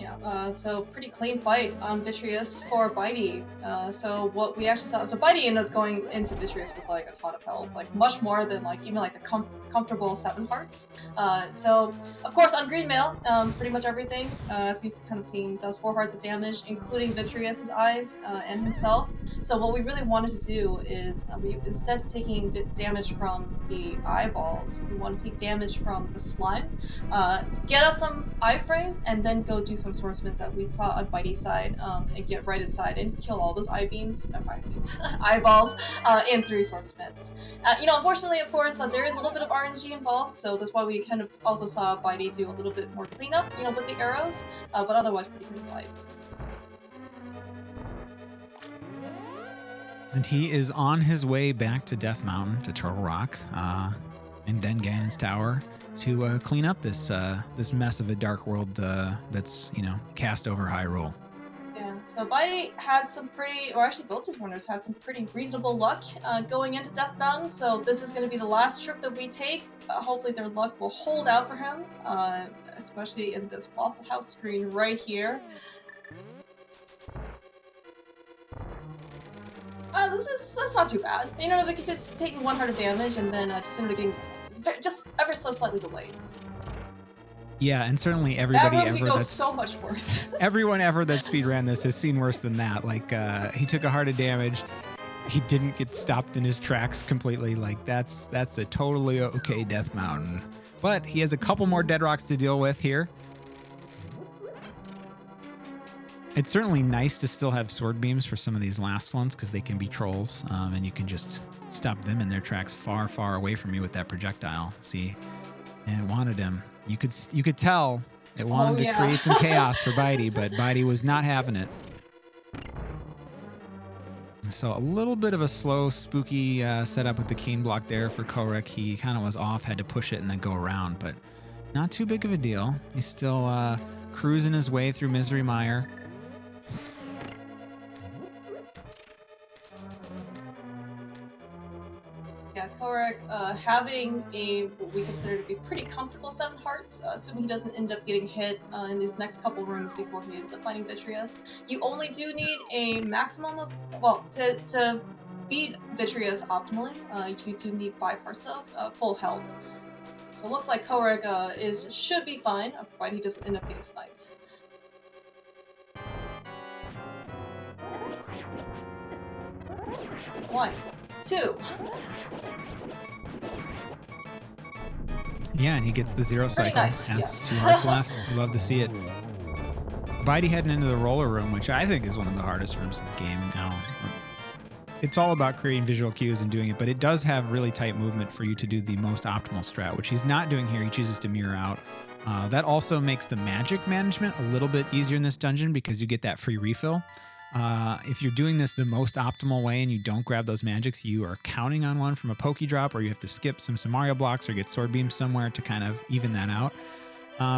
Yeah, so pretty clean fight on Vitreous for Bydey. So what we actually saw, so Bydey ended up going into Vitreous with like a ton of health, like much more than like even like the comfortable 7 hearts. So of course on Green Mail, pretty much everything, as we've kind of seen, does 4 hearts of damage, including Vitreous's eyes and himself. So what we really wanted to do is we, instead of taking damage from the eyeballs, we want to take damage from the slime, get us some iframes, and then go do some sword spins that we saw on Bydey's side, and get right inside and kill all those eyeballs in 3 sword spins. You know, unfortunately, of course, there is a little bit of RNG involved, so that's why we kind of also saw Bydey do a little bit more cleanup, you know, with the arrows, but otherwise pretty clean fight. And he is on his way back to Death Mountain, to Turtle Rock, and then Ganon's Tower to clean up this this mess of a Dark World that's, you know, cast over Hyrule. Yeah, so Bydey had some pretty, or actually both runners had some pretty reasonable luck going into Death Mountain, so this is going to be the last trip that we take. Hopefully their luck will hold out for him, especially in this Waffle House screen right here. That's not too bad. You know, they could just take 1 heart of damage and then just ended up getting just ever so slightly delayed. Yeah, and certainly everybody ever could go so much worse. Everyone ever that speedran this has seen worse than that. Like he took a heart of damage, he didn't get stopped in his tracks completely. Like that's a totally okay Death Mountain. But he has a couple more dead rocks to deal with here. It's certainly nice to still have sword beams for some of these last ones because they can be trolls, and you can just stop them in their tracks far, far away from you with that projectile. See, and it wanted him. You could tell it wanted to create some chaos for Bydey, but Bydey was not having it. So a little bit of a slow, spooky setup with the cane block there for Kohrek. He kind of was off, had to push it and then go around, but not too big of a deal. He's still cruising his way through Misery Mire. Yeah, Kohrek having what we consider to be pretty comfortable 7 hearts, assuming he doesn't end up getting hit in these next couple rooms before he ends up fighting Vitreous. You only do need a maximum of, well, to beat Vitreous optimally, you do need 5 hearts of full health. So it looks like Kohrek should be fine, provided he doesn't end up getting sniped. One, two. Yeah, and he gets the 0 cycle. Nice, Has yes. 2 hearts left. Love to see it. Bydey heading into the roller room, which I think is one of the hardest rooms in the game now. It's all about creating visual cues and doing it, but it does have really tight movement for you to do the most optimal strat, which he's not doing here. He chooses to mirror out. That also makes the magic management a little bit easier in this dungeon because you get that free refill. If you're doing this the most optimal way and you don't grab those magics, you are counting on one from a Poke Drop, or you have to skip some Mario blocks or get Sword Beam somewhere to kind of even that out.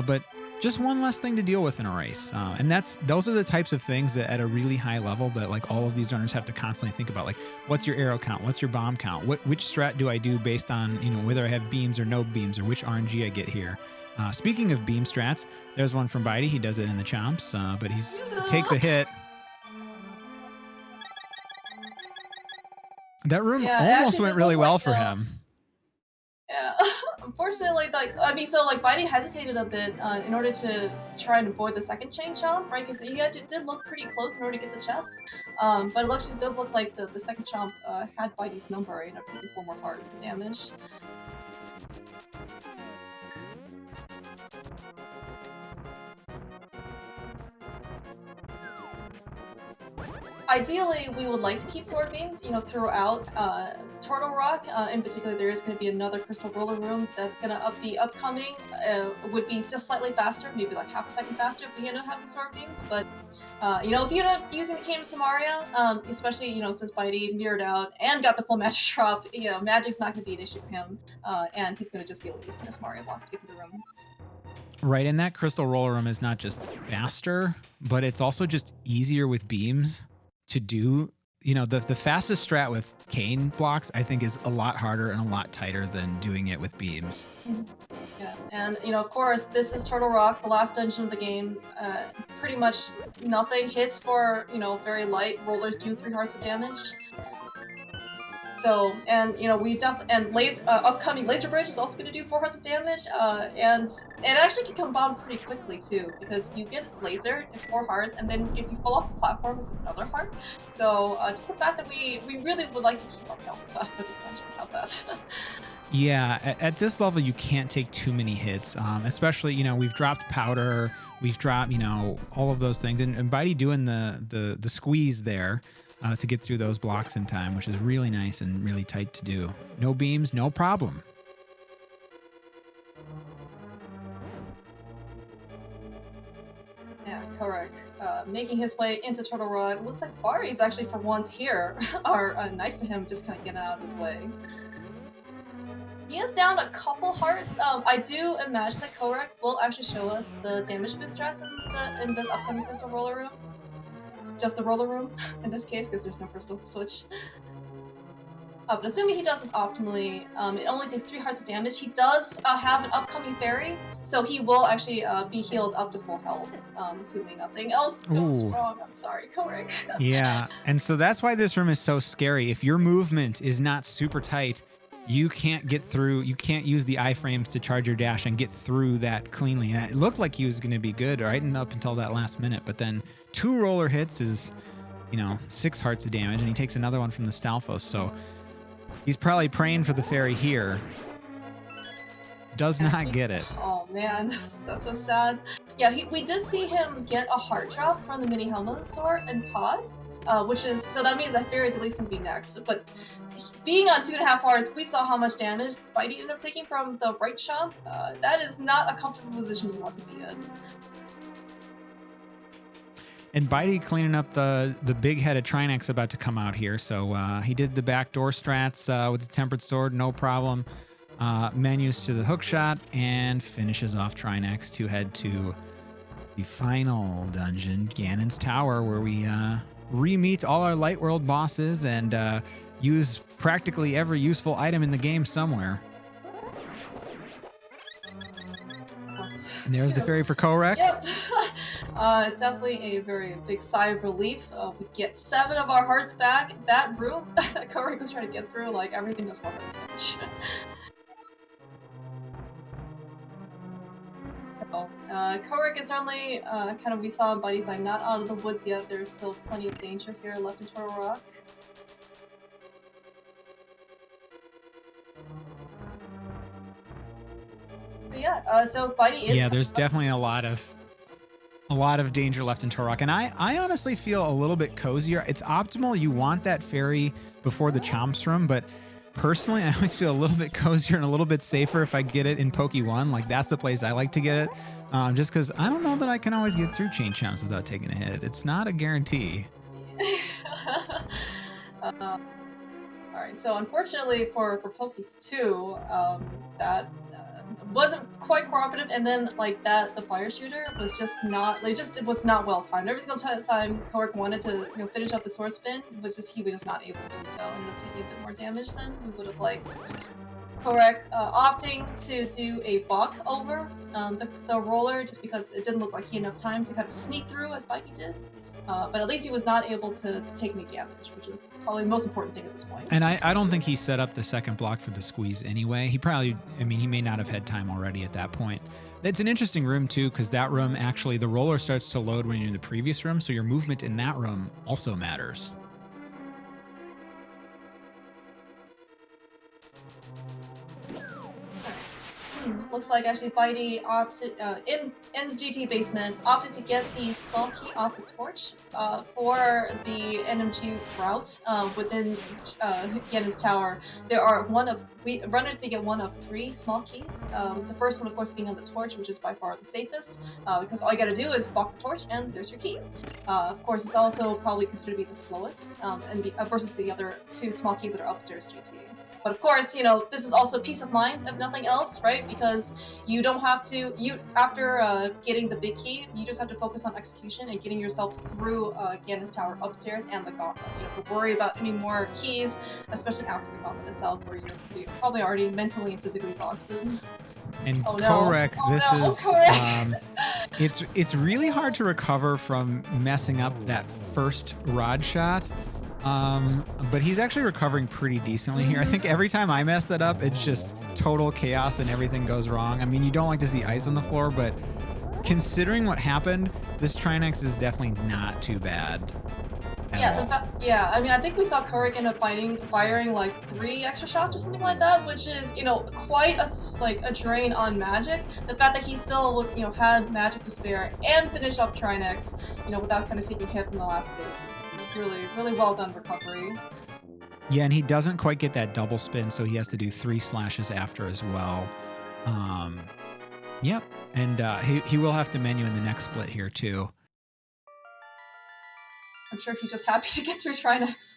But just one less thing to deal with in a race. And those are the types of things that at a really high level that like all of these runners have to constantly think about. Like, what's your arrow count? What's your bomb count? Which strat do I do based on, whether I have beams or no beams, or which RNG I get here? Speaking of beam strats, there's one from Bydey. He does it in the chomps, but he takes a hit. That room almost went really well for him. Yeah, unfortunately, Bydey hesitated a bit in order to try and avoid the second chain chomp, right? Because he did look pretty close in order to get the chest. But it did look like the second chomp had Bydey's number, taking 4 more hearts of damage. Ideally, we would like to keep sword beams, throughout Turtle Rock. In particular, there is going to be another Crystal Roller Room that's going to be upcoming. Would be just slightly faster, maybe like half a second faster if we end up having sword beams. But if you end up using the Cane of Samaria, especially since Bydey mirrored out and got the full magic drop, magic's not going to be an issue for him, and he's going to just be able to use Cane of Samaria blocks to get through the room. Right, and that Crystal Roller Room is not just faster, but it's also just easier with beams to do. The fastest strat with cane blocks, I think, is a lot harder and a lot tighter than doing it with beams. Yeah, and of course, this is Turtle Rock, the last dungeon of the game. Pretty much nothing hits for very light. Rollers do 3 hearts of damage. So, and upcoming Laser Bridge is also going to do 4 hearts of damage, and it actually can compound pretty quickly too, because if you get Laser, it's 4 hearts, and then if you fall off the platform, it's another heart. So, just the fact that we really would like to keep our health for this dungeon. How's that? Yeah, at this level, you can't take too many hits, especially, we've dropped powder, we've dropped, all of those things, and Bydey doing the squeeze there to get through those blocks in time, which is really nice and really tight to do. No beams, no problem. Yeah, Kohrek, making his way into Turtle Rock. Looks like Bari's actually, for once here, are nice to him, just kind of getting out of his way. He is down a couple hearts. I do imagine that Kohrek will actually show us the damage boost stress in this upcoming Crystal Roller Room. Just the Roller Room, in this case, because there's no Crystal Switch. But assuming he does this optimally, it only takes 3 hearts of damage. He does have an upcoming fairy, so he will actually be healed up to full health, assuming nothing else goes wrong. I'm sorry, Kohrek. Yeah, and so that's why this room is so scary. If your movement is not super tight, you can't get through, you can't use the iframes to charge your dash and get through that cleanly. And it looked like he was going to be good right up until that last minute, but then 2 roller hits is you know, 6 hearts of damage, and he takes another one from the Stalfos. So he's probably praying for the fairy here. Does not get it. Oh man, that's so sad. Yeah, we did see him get a heart drop from the mini helmet sword and pod, which is, so that means that fairy is at least gonna be next. But being on 2.5 hearts, we saw how much damage Bydey ended up taking from the right chomp. That is not a comfortable position you want to be in. And Bydey cleaning up the big head of Trinex about to come out here. So he did the backdoor strats with the Tempered Sword, no problem. Menus to the hook shot and finishes off Trinex to head to the final dungeon, Ganon's Tower, where we re-meet all our Light World bosses and use practically every useful item in the game somewhere. And there's the fairy for Kohrek. Yep. Definitely a very big sigh of relief. We get 7 of our hearts back. That room that Kohrek was trying to get through, like, everything was 4 hearts damage. So, Kohrek is certainly, kind of, we saw on Bydey's side, not out of the woods yet. There's still plenty of danger here left in Turtle Rock. But yeah, so Bydey is... Yeah, there's definitely a lot of danger left in Turtle Rock. And I honestly feel a little bit cozier. It's optimal. You want that fairy before the Chomps room, but personally, I always feel a little bit cozier and a little bit safer if I get it in Poke 1. Like, that's the place I like to get it. Just because I don't know that I can always get through Chain Chomps without taking a hit. It's not a guarantee. Alright, so unfortunately for Pokies 2, that wasn't quite cooperative, and then like that the fire shooter was just not, like, it was not well timed. Every single time Kohrek wanted to finish up the sword spin, he was just not able to do so, and ended up taking a bit more damage than we would have liked. Kohrek opting to do a balk over the roller just because it didn't look like he had enough time to kind of sneak through as Bydey did. But at least he was not able to take any damage, which is probably the most important thing at this point. And I don't think he set up the second block for the squeeze anyway. He probably, I mean, he may not have had time already at that point. It's an interesting room too, because that room actually, the roller starts to load when you're in the previous room, so your movement in that room also matters. Looks like actually Bydey opted, in GT basement, opted to get the small key off the torch for the NMG route within Ganon's Tower. There are runners, they get one of 3 small keys. The first one, of course, being on the torch, which is by far the safest, because all you gotta do is block the torch and there's your key. Of course, it's also probably considered to be the slowest, and versus the other 2 small keys that are upstairs GT. But of course, this is also peace of mind, if nothing else, right? Because you don't have to, after getting the big key, you just have to focus on execution and getting yourself through Ganon's Tower upstairs and the gauntlet. You don't have to worry about any more keys, especially after the gauntlet itself, where you're probably already mentally and physically exhausted. And Oh, no. Kohrek, Oh, this no. is Kohrek. it's really hard to recover from messing up that first rod shot. But he's actually recovering pretty decently here. I think every time I mess that up, it's just total chaos and everything goes wrong. I mean, you don't like to see ice on the floor, but considering what happened, this Trinex is definitely not too bad. Yeah, I mean, I think we saw Kohrek end up firing like 3 extra shots or something like that, which is, quite a drain on magic. The fact that he still was, had magic to spare and finished off Trinex, without kind of taking hit from the last phase is really, really well done recovery. Yeah, and he doesn't quite get that double spin, so he has to do 3 slashes after as well. Yep, and he will have to menu in the next split here too. I'm sure he's just happy to get through Trinex.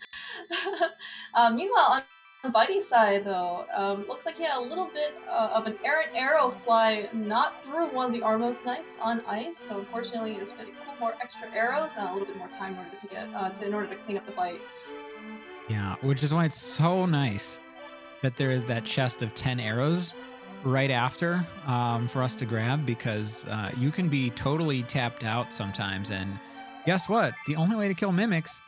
Meanwhile, on Bydey's side, though, looks like he had a little bit of an errant arrow fly not through one of the Armos Knights on ice, so unfortunately he spent a couple more extra arrows and a little bit more time in order to get in order to clean up the fight. Yeah, which is why it's so nice that there is that chest of 10 arrows right after for us to grab, because you can be totally tapped out sometimes, and guess what? The only way to kill mimics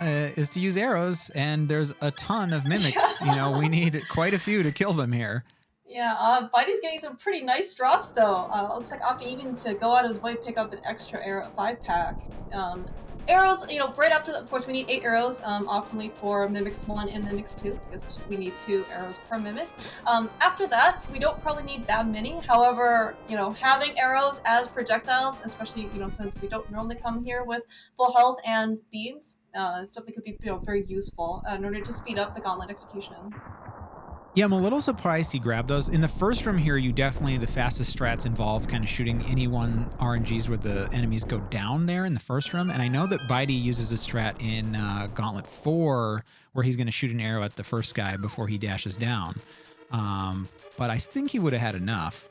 is to use arrows, and there's a ton of mimics. We need quite a few to kill them here. Yeah, Bydey's getting some pretty nice drops, though. Looks like opting even to go out of his way, pick up an extra arrow 5-pack. arrows, you know, right after that, of course, we need 8 arrows, optimally for Mimics 1 and Mimics 2, because we need 2 arrows per Mimic. After that, we don't probably need that many. However, you know, having arrows as projectiles, especially, you know, since we don't normally come here with full health and beams, it's definitely could be, you know, very useful in order to speed up the gauntlet execution. Yeah, I'm a little surprised he grabbed those. In the first room here, you definitely, the fastest strats involve kind of shooting any one RNGs where the enemies go down there in the first room. And I know that Bydey uses a strat in Gauntlet 4 where he's going to shoot an arrow at the first guy before he dashes down. But I think he would have had enough.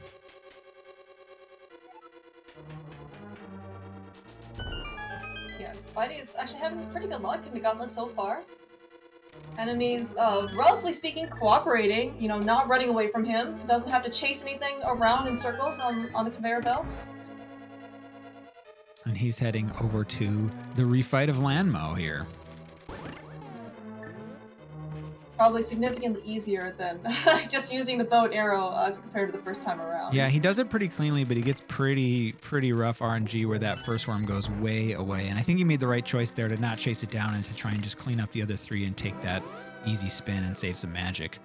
Yeah, Bydey is actually having some pretty good luck in the gauntlet so far. Enemies, relatively speaking, cooperating, you know, not running away from him, doesn't have to chase anything around in circles on the conveyor belts. And he's heading over to the refight of Landmo here. Probably significantly easier than just using the bow and arrow as compared to the first time around. Yeah, he does it pretty cleanly, but he gets pretty rough RNG where that first worm goes way away. And I think he made the right choice there to not chase it down and to try and just clean up the other 3 and take that easy spin and save some magic.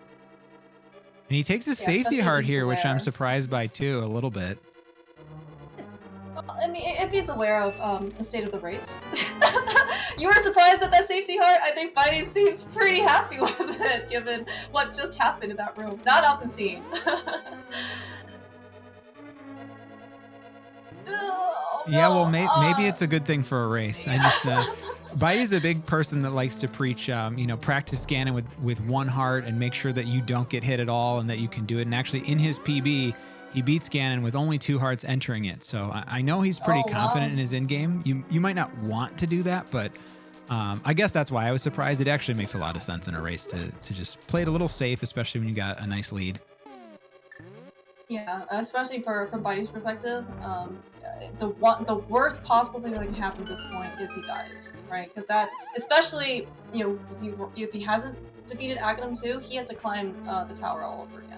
And he takes his safety heart here, which I'm surprised by too, a little bit. I mean, if he's aware of the state of the race. You were surprised at that safety heart? I think Bydey seems pretty happy with it, given what just happened in that room. Not often seen. Oh, yeah, no. well, maybe it's a good thing for a race. I just, Bydey's a big person that likes to preach, you know, practice Ganon with 1 heart and make sure that you don't get hit at all and that you can do it. And actually, in his PB, he beats Ganon with only 2 hearts entering it. So I know he's pretty confident in his in-game. You might not want to do that, but I guess that's why I was surprised. It actually makes a lot of sense in a race to just play it a little safe, especially when you got a nice lead. Yeah, especially from Bydey's perspective, the worst possible thing that can happen at this point is he dies, right? Because that, especially, you know, if he hasn't defeated Aghanim 2, he has to climb the tower all over again.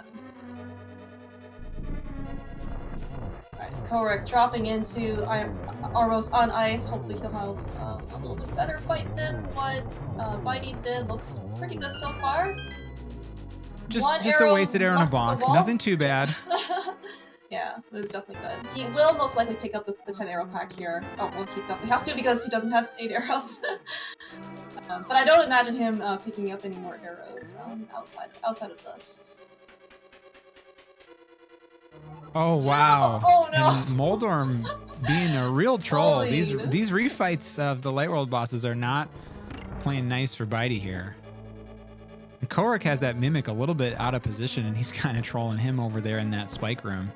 Alright, Kohrek dropping into Armos on ice. Hopefully he'll have a little bit better fight than what Bydey did. Looks pretty good so far. Just a wasted arrow and a bonk. Nothing too bad. Yeah, it was definitely good. He will most likely pick up the 10 arrow pack here. Oh, well, he definitely has to because he doesn't have 8 arrows. But I don't imagine him picking up any more arrows outside of this. Oh wow! No. Oh no! And Moldorm being a real troll. Bullied. These refights of the Light World bosses are not playing nice for Bydey here. And Kohrek has that Mimic a little bit out of position, and he's kind of trolling him over there in that spike room.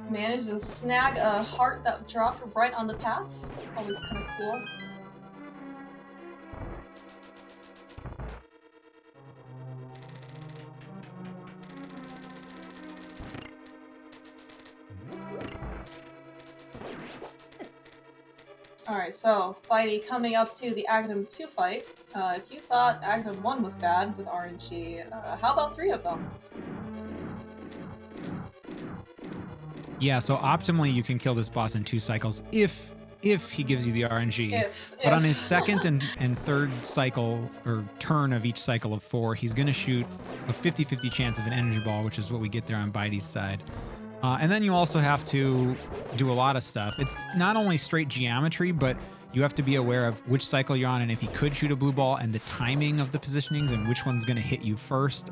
Managed to snag a heart that dropped right on the path. Always kind of cool. Alright, so Bydey coming up to the Aghanim 2 fight. If you thought Aghanim 1 was bad with RNG, how about 3 of them? Yeah, so optimally you can kill this boss in 2 cycles if he gives you the RNG. But on his second and third cycle, or turn of each cycle of 4, he's going to shoot a 50-50 chance of an energy ball, which is what we get there on Bydey's side. And then you also have to do a lot of stuff. It's not only straight geometry, but you have to be aware of which cycle you're on and if he could shoot a blue ball and the timing of the positionings and which one's going to hit you first.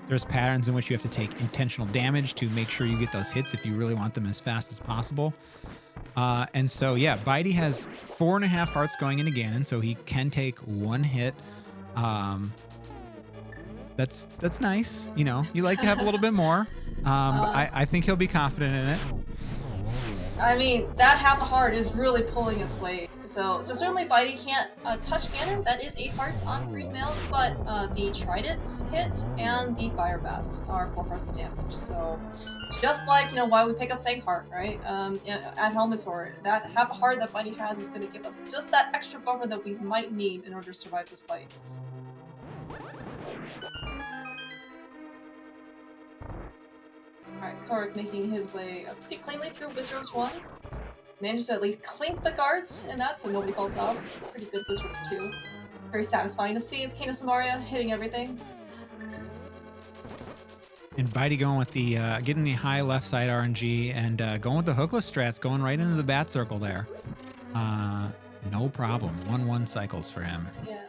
There's patterns in which you have to take intentional damage to make sure you get those hits if you really want them as fast as possible. And so, yeah, Bydey has 4.5 hearts going into Ganon, so he can take 1 hit. That's nice. You know, you like to have a little bit more. But I think he'll be confident in it. I mean, that half a heart is really pulling its weight. So certainly Bydey can't touch Ganon. That is 8 hearts on green mail, but the Trident hits and the Fire Bats are 4 hearts of damage. So just like, you know, why we pick up Sank Heart, right? At Helmishor, that half a heart that Bydey has is going to give us just that extra buffer that we might need in order to survive this fight. Alright, Kohrek making his way pretty cleanly through Wizards 1. Managed to at least clink the guards in that so nobody falls off. Pretty good Wizards 2. Very satisfying to see the King of Samaria hitting everything. And Bydey going with the getting the high left side RNG and going with the hookless strats, going right into the bat circle there. No problem. 1-1 cycles for him. Yeah.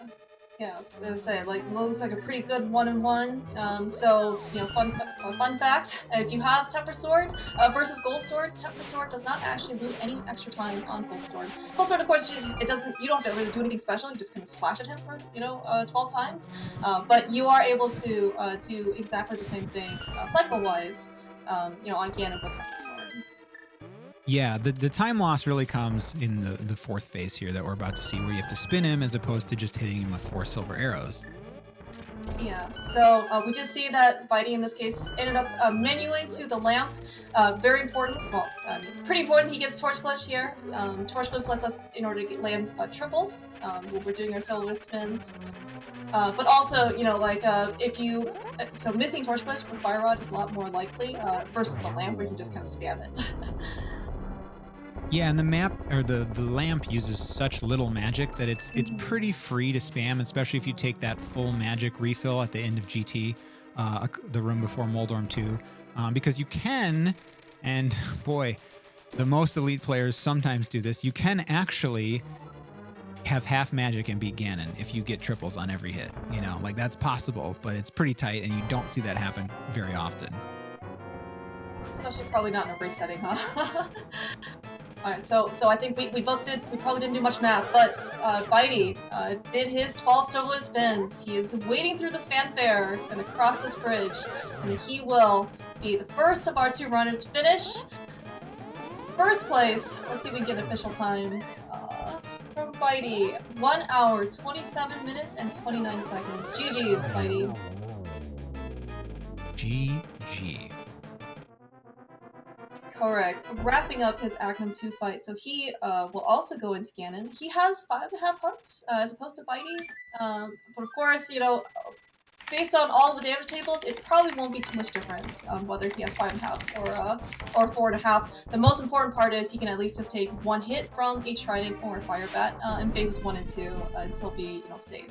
Yeah, I was gonna say, like, looks like a pretty good 1-1. So, you know, fun fact: if you have Temper Sword versus Gold Sword, Temper Sword does not actually lose any extra time on Gold Sword. Gold Sword, of course, it doesn't. You don't have to really do anything special. You just kind of slash at him for 12 times. But you are able to do exactly the same thing cycle-wise. On Ganon with Temper Sword. Yeah, the time loss really comes in the fourth phase here that we're about to see, where you have to spin him as opposed to just hitting him with 4 silver arrows. Yeah, so we did see that Bydey in this case ended up menuing to the lamp. Very important, well, pretty important he gets Torch Clutch here. Torch Clutch lets us, in order to land triples when we're doing our silver spins. But also, if you, so missing Torch Clutch with Fire Rod is a lot more likely versus the lamp where you just kind of spam it. Yeah, and the map or the lamp uses such little magic that it's pretty free to spam, especially if you take that full magic refill at the end of GT, the room before Moldorm 2, because you can, and boy, the most elite players sometimes do this. You can actually have half magic and beat Ganon if you get triples on every hit. Like that's possible, but it's pretty tight, and you don't see that happen very often. Especially probably not in a resetting, huh? Alright, so I think we probably didn't do much math, but Bydey did his 12 silver spins. He is wading through this fanfare, gonna cross this bridge, and he will be the first of our 2 runners to finish. First place, let's see if we can get official time from Bydey. 1 hour, 27 minutes, and 29 seconds. GG's, Bydey. GG. Kohrek wrapping up his Achnum 2 fight, so he will also go into Ganon. He has 5.5 hearts as opposed to Bydey, but of course, based on all the damage tables, it probably won't be too much difference whether he has 5.5 or 4.5. The most important part is he can at least just take 1 hit from a Trident or a Fire Bat in phases 1 and 2 and still be safe.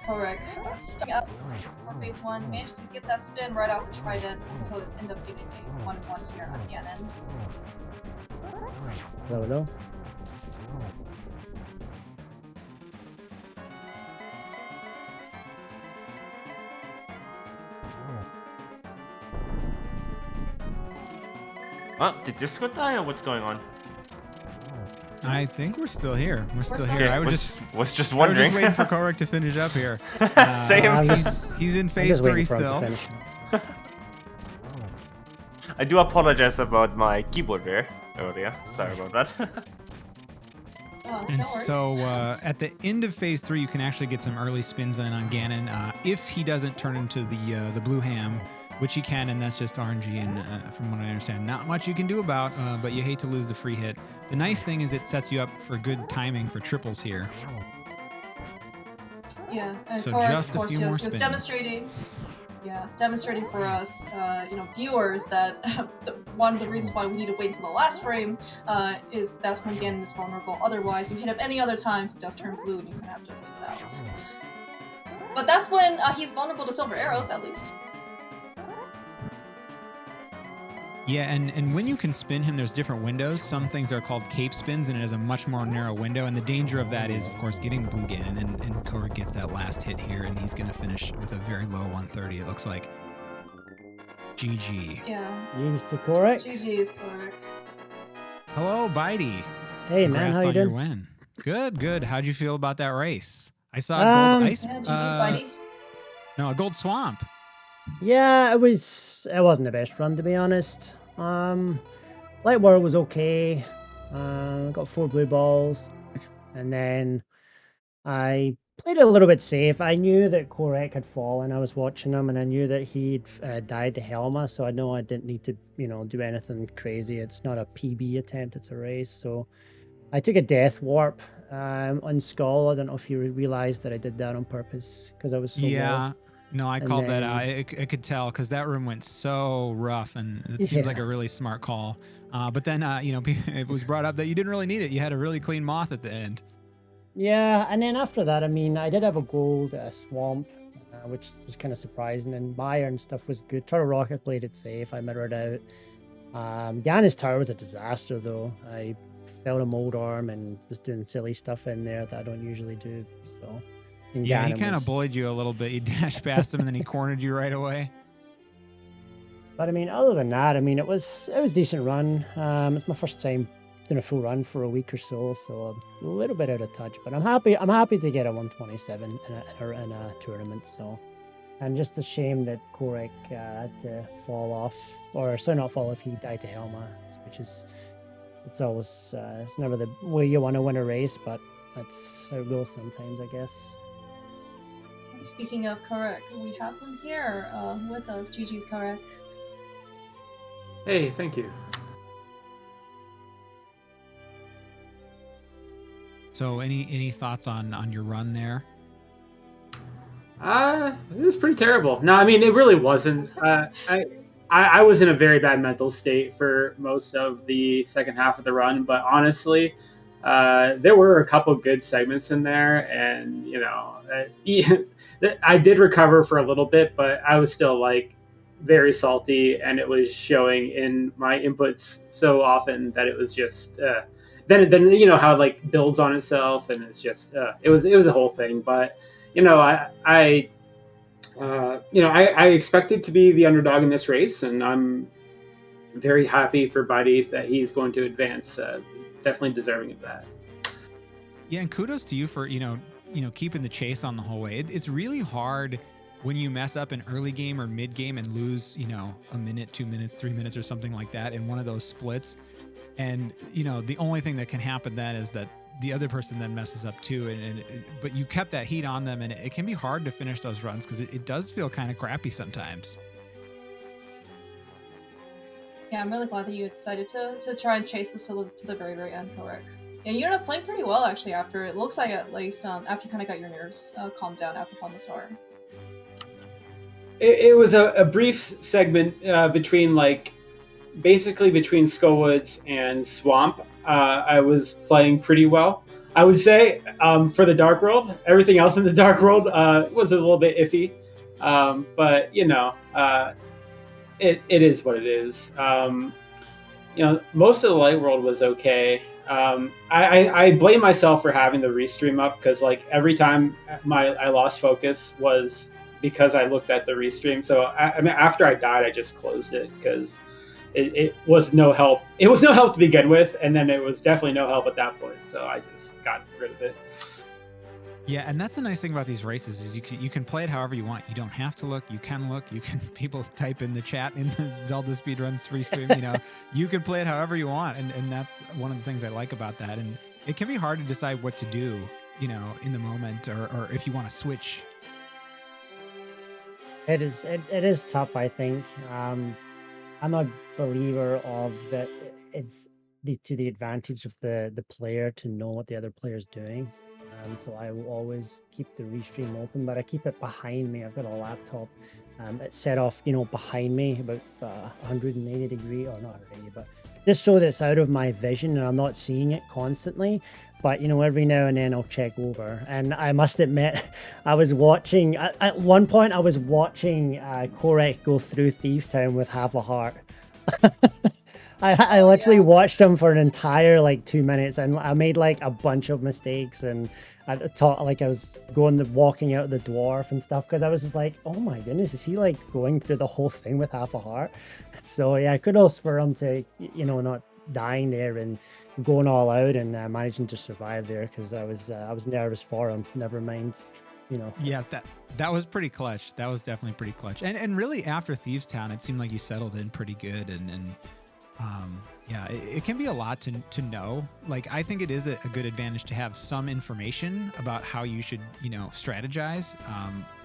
Alright, Kohrek, starting up for phase 1, managed to get that spin right off the Trident, so end up giving a 1-1 here on Ganon. Hello. Oh, did Discord die or what's going on? I think we're still here. We're still here. Okay, I was just I was wondering. just waiting for Kohrek to finish up here. Same. He's in phase 3 still. I do apologize about my keyboard there earlier. Sorry about that. And so at the end of phase 3, you can actually get some early spins in on Ganon if he doesn't turn into the blue ham, which he can, and that's just RNG. And from what I understand, not much you can do about. But you hate to lose the free hit. The nice thing is it sets you up for good timing for triples here. Yeah, and So Kohrek, just of a course, few more was spins. demonstrating for us, viewers that one of the reasons why we need to wait until the last frame is that's when Ganon is vulnerable. Otherwise, you hit him any other time, he does turn blue, and you kind of have to wait it out. But that's when he's vulnerable to silver arrows, at least. Yeah, and when you can spin him, there's different windows. Some things are called cape spins, and it has a much more narrow window. And the danger of that is, of course, getting the blue Ganon, and Kohrek gets that last hit here, and he's going to finish with a very low 130, it looks like. GG. Yeah. GG's to Kohrek. GG's, Kohrek. Hello, Bydey. Hey, Congrats man, how you on your doing? win. Good. How'd you feel about that race? I saw a gold ice. Yeah, GG's, Bydey. No, a gold swamp. Yeah, it wasn't the best run, to be honest. Light World was okay. Got 4 blue balls, and then I played it a little bit safe. I knew that Kohrek had fallen. I was watching him, and I knew that he'd died to Helma, so I know I didn't need to, do anything crazy. It's not a PB attempt; it's a race. So I took a death warp on Skull. I don't know if you realized that I did that on purpose because I was so low. No, I And called that then- out. I could tell because that room went so rough, and it seems like Yeah. a really smart call. But then, it was brought up that you didn't really need it. You had a really clean moth at the end. Yeah, and then after that, I mean, I did have a gold swamp, which was kind of surprising, and my iron stuff was good. Turtle Rocket played it safe. I mirrored out. Gannis Tower was a disaster, though. I fell a mold arm and was doing silly stuff in there that I don't usually do. So, and Yeah, he Ganon kind of was- bullied you a little bit. You dashed past him, and then he cornered you right away. But I mean, other than that, I mean, it was a decent run. It's my first time doing a full run for a week or so, so I'm a little bit out of touch. But I'm happy. I'm happy to get a 127 in a tournament. So, and just a shame that Kohrek had to fall off, or sorry, not fall off. He died to Helma, which is it's always it's never the way you want to win a race, but that's how it goes sometimes, I guess. Speaking of Kohrek, we have him here with us. GG's Kohrek. Hey, thank you. So, any thoughts on your run there? It was pretty terrible. No, I mean it really wasn't. I was in a very bad mental state for most of the second half of the run, but honestly, there were a couple good segments in there, and I did recover for a little bit, but I was still like very salty, and it was showing in my inputs so often that it was just then you know how it like builds on itself, and it's just it was a whole thing. But I expected to be the underdog in this race, and I'm very happy for Bydey that he's going to advance. Definitely deserving of that. Yeah, and kudos to you for keeping the chase on the whole way. It's really hard when you mess up an early game or mid game and lose a minute, 2 minutes, 3 minutes, or something like that in one of those splits. And the only thing that can happen then is that the other person then messes up too, but you kept that heat on them, and it can be hard to finish those runs because it does feel kind of crappy sometimes. Yeah, I'm really glad that you decided to try and chase this to the very, very end, Kohrek. Yeah, you ended up playing pretty well actually after, it looks like at least, after you kind of got your nerves calmed down after Palmasaur. It was a brief segment between basically between Skullwoods and Swamp. I was playing pretty well. I would say for the Dark World, everything else in the Dark World was a little bit iffy. But it is what it is. Most of the Light World was okay. I blame myself for having the restream up because every time I lost focus was because I looked at the restream. So I mean, after I died, I just closed it because it was no help. It was no help to begin with, and then it was definitely no help at that point. So I just got rid of it. Yeah, and that's the nice thing about these races is you can play it however you want. You don't have to look. You can look. You can people type in the chat in the Zelda Speedruns free stream. You can play it however you want, and that's one of the things I like about that. And it can be hard to decide what to do, in the moment, or if you want to switch. It is tough, I think. I'm a believer of that it's to the advantage of the player to know what the other player is doing. So I will always keep the restream open, but I keep it behind me. I've got a laptop it's set off, behind me about 180 degree, or not 180, but just so that it's out of my vision and I'm not seeing it constantly. But every now and then I'll check over. And I must admit, I was watching at one point. I was watching Kohrek go through Thieves Town with half a heart. I literally watched him for an entire 2 minutes, and I made a bunch of mistakes, and I thought I was walking out the dwarf and stuff because I was just oh my goodness, is he going through the whole thing with half a heart? So yeah, kudos for him to not dying there and going all out and managing to survive there, because I was nervous for him. Never mind, Yeah, that was pretty clutch. That was definitely pretty clutch. And really after Thieves Town, it seemed like you settled in pretty good, and Yeah, it can be a lot to know. Like, I think it is a good advantage to have some information about how you should, strategize.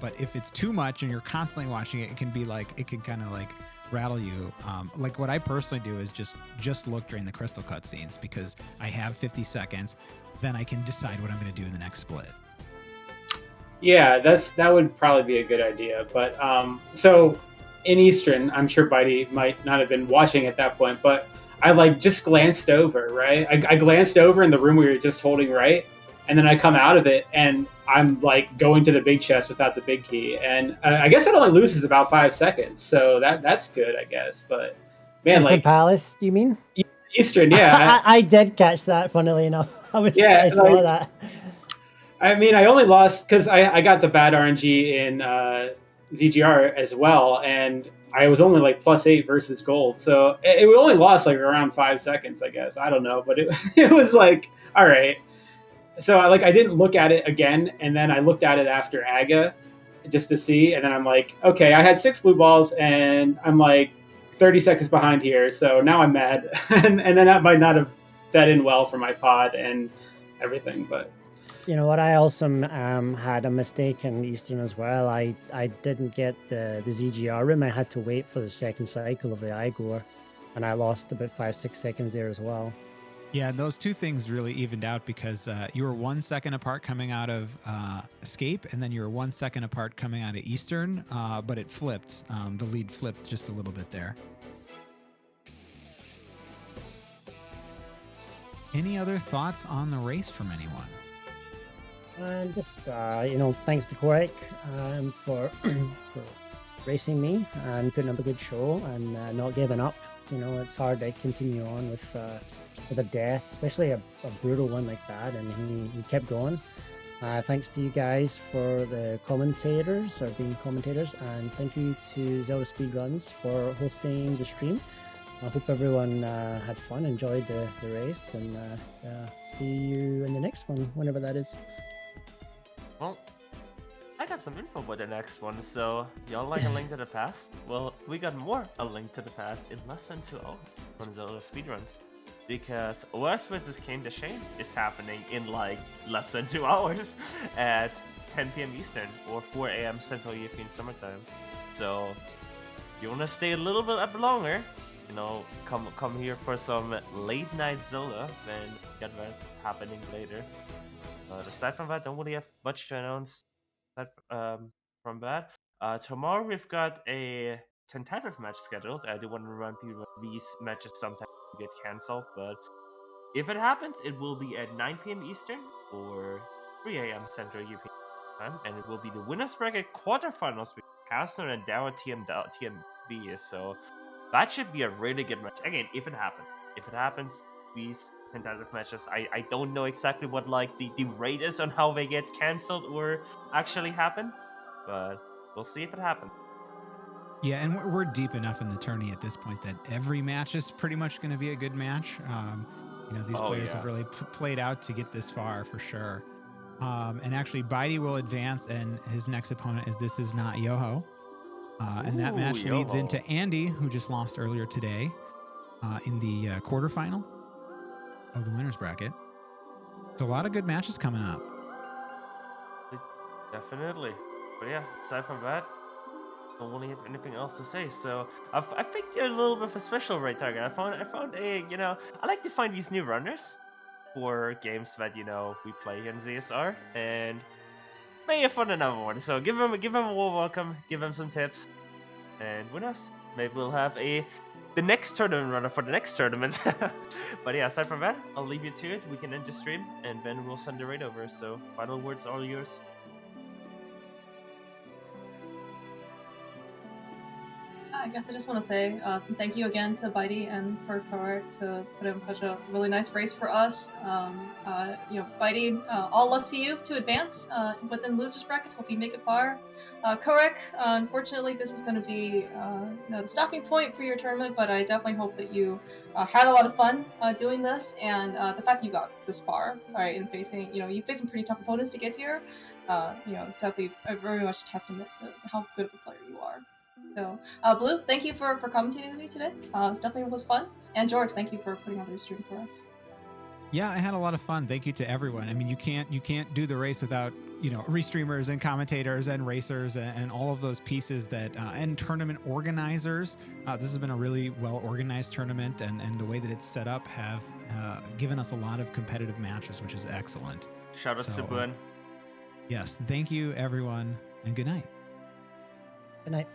But if it's too much and you're constantly watching it, it can be like, it can kind of like rattle you. Like what I personally do is just look during the crystal cutscenes because I have 50 seconds. Then I can decide what I'm going to do in the next split. Yeah, that would probably be a good idea. But so in Eastern, I'm sure Bydey might not have been watching at that point, but I like just glanced over, right? I glanced over in the room we were just holding, right? And then I come out of it and I'm like going to the big chest without the big key. And I guess it only loses about 5 seconds. So that's good, I guess. But man, Crystal like Palace, you mean? Eastern, yeah. I did catch that, funnily enough. I saw like, that. I mean, I only lost because I got the bad RNG in ZGR as well, and I was only like +8 versus gold, so it only lost like around 5 seconds, I guess. I don't know, but it it was like all right. So I didn't look at it again, and then I looked at it after Aga just to see, and then I'm like, okay, I had 6 blue balls, and I'm like 30 seconds behind here, so now I'm mad, and then that might not have fed in well for my pod and everything, but. You know what? I also had a mistake in Eastern as well. I didn't get the ZGR room. I had to wait for the second cycle of the Igor, and I lost about 5-6 seconds there as well. Yeah, and those two things really evened out because you were 1 second apart coming out of Escape, and then you were 1 second apart coming out of Eastern, but it flipped. The lead flipped just a little bit there. Any other thoughts on the race from anyone? And just thanks to Kohrek for racing me and putting up a good show and not giving up. It's hard to continue on with a death, especially a brutal one like that, and he kept going. Thanks to you guys for the commentators or being commentators, and thank you to ZeldaSpeedRuns for hosting the stream. I hope everyone had fun, enjoyed the race, and see you in the next one, whenever that is. Well, I got some info about the next one, so y'all like A Link to the Past? Well, we got more A Link to the Past in less than 2 hours on Zelda Speedruns. Because OS vs. Kane the Shane is happening in like less than 2 hours at 10 p.m. Eastern or 4 a.m. Central European Summertime. So, if you want to stay a little bit up longer, come here for some late night Zelda, then get that happening later. Aside from that, don't really have much to announce. Aside from that, tomorrow we've got a tentative match scheduled. I do want to remind people that these matches sometimes get cancelled, but if it happens, it will be at 9 p.m. Eastern or 3 a.m. Central European Time, and it will be the winners bracket quarterfinals between Kastner and Dow TMB. So that should be a really good match. Again, if it happens. If it happens, these tentative matches, I don't know exactly what like the rate is on how they get cancelled or actually happen, but we'll see if it happens. Yeah, and we're deep enough in the tourney at this point that every match is pretty much going to be a good match. These players have really played out to get this far for sure. And actually, Bydey will advance, and his next opponent is This Is Not Yoho. And that match leads into Andy, who just lost earlier today in the quarterfinal of the winners bracket. So a lot of good matches coming up. Definitely. But yeah, aside from that, I don't really have anything else to say. So I picked a little bit of a special right target. I found I like to find these new runners for games that we play in ZSR, and may have fun another one. So give them a warm welcome, give them some tips, and who knows? Maybe we'll have the next tournament runner for the next tournament. But yeah, aside from that, I'll leave you to it. We can end the stream, and then we'll send the raid over. So final words all yours. I guess I just want to say thank you again to Bydey and for Kohrek to put in such a really nice race for us. Bydey, all luck to you to advance within losers bracket. Hope you make it far. Kohrek, unfortunately, this is going to be the stopping point for your tournament, but I definitely hope that you had a lot of fun doing this, and the fact that you got this far, right, and facing, you faced some pretty tough opponents to get here. It's definitely very much a testament to how good of a player you are. So, Blue, thank you for commentating with me today. It definitely was fun. And George, thank you for putting on the stream for us. Yeah, I had a lot of fun. Thank you to everyone. I mean, you can't do the race without, restreamers and commentators and racers and all of those pieces that and tournament organizers. This has been a really well organized tournament, and the way that it's set up have given us a lot of competitive matches, which is excellent. Shout out to So, Buen. Yes, thank you everyone, and good night. Good night.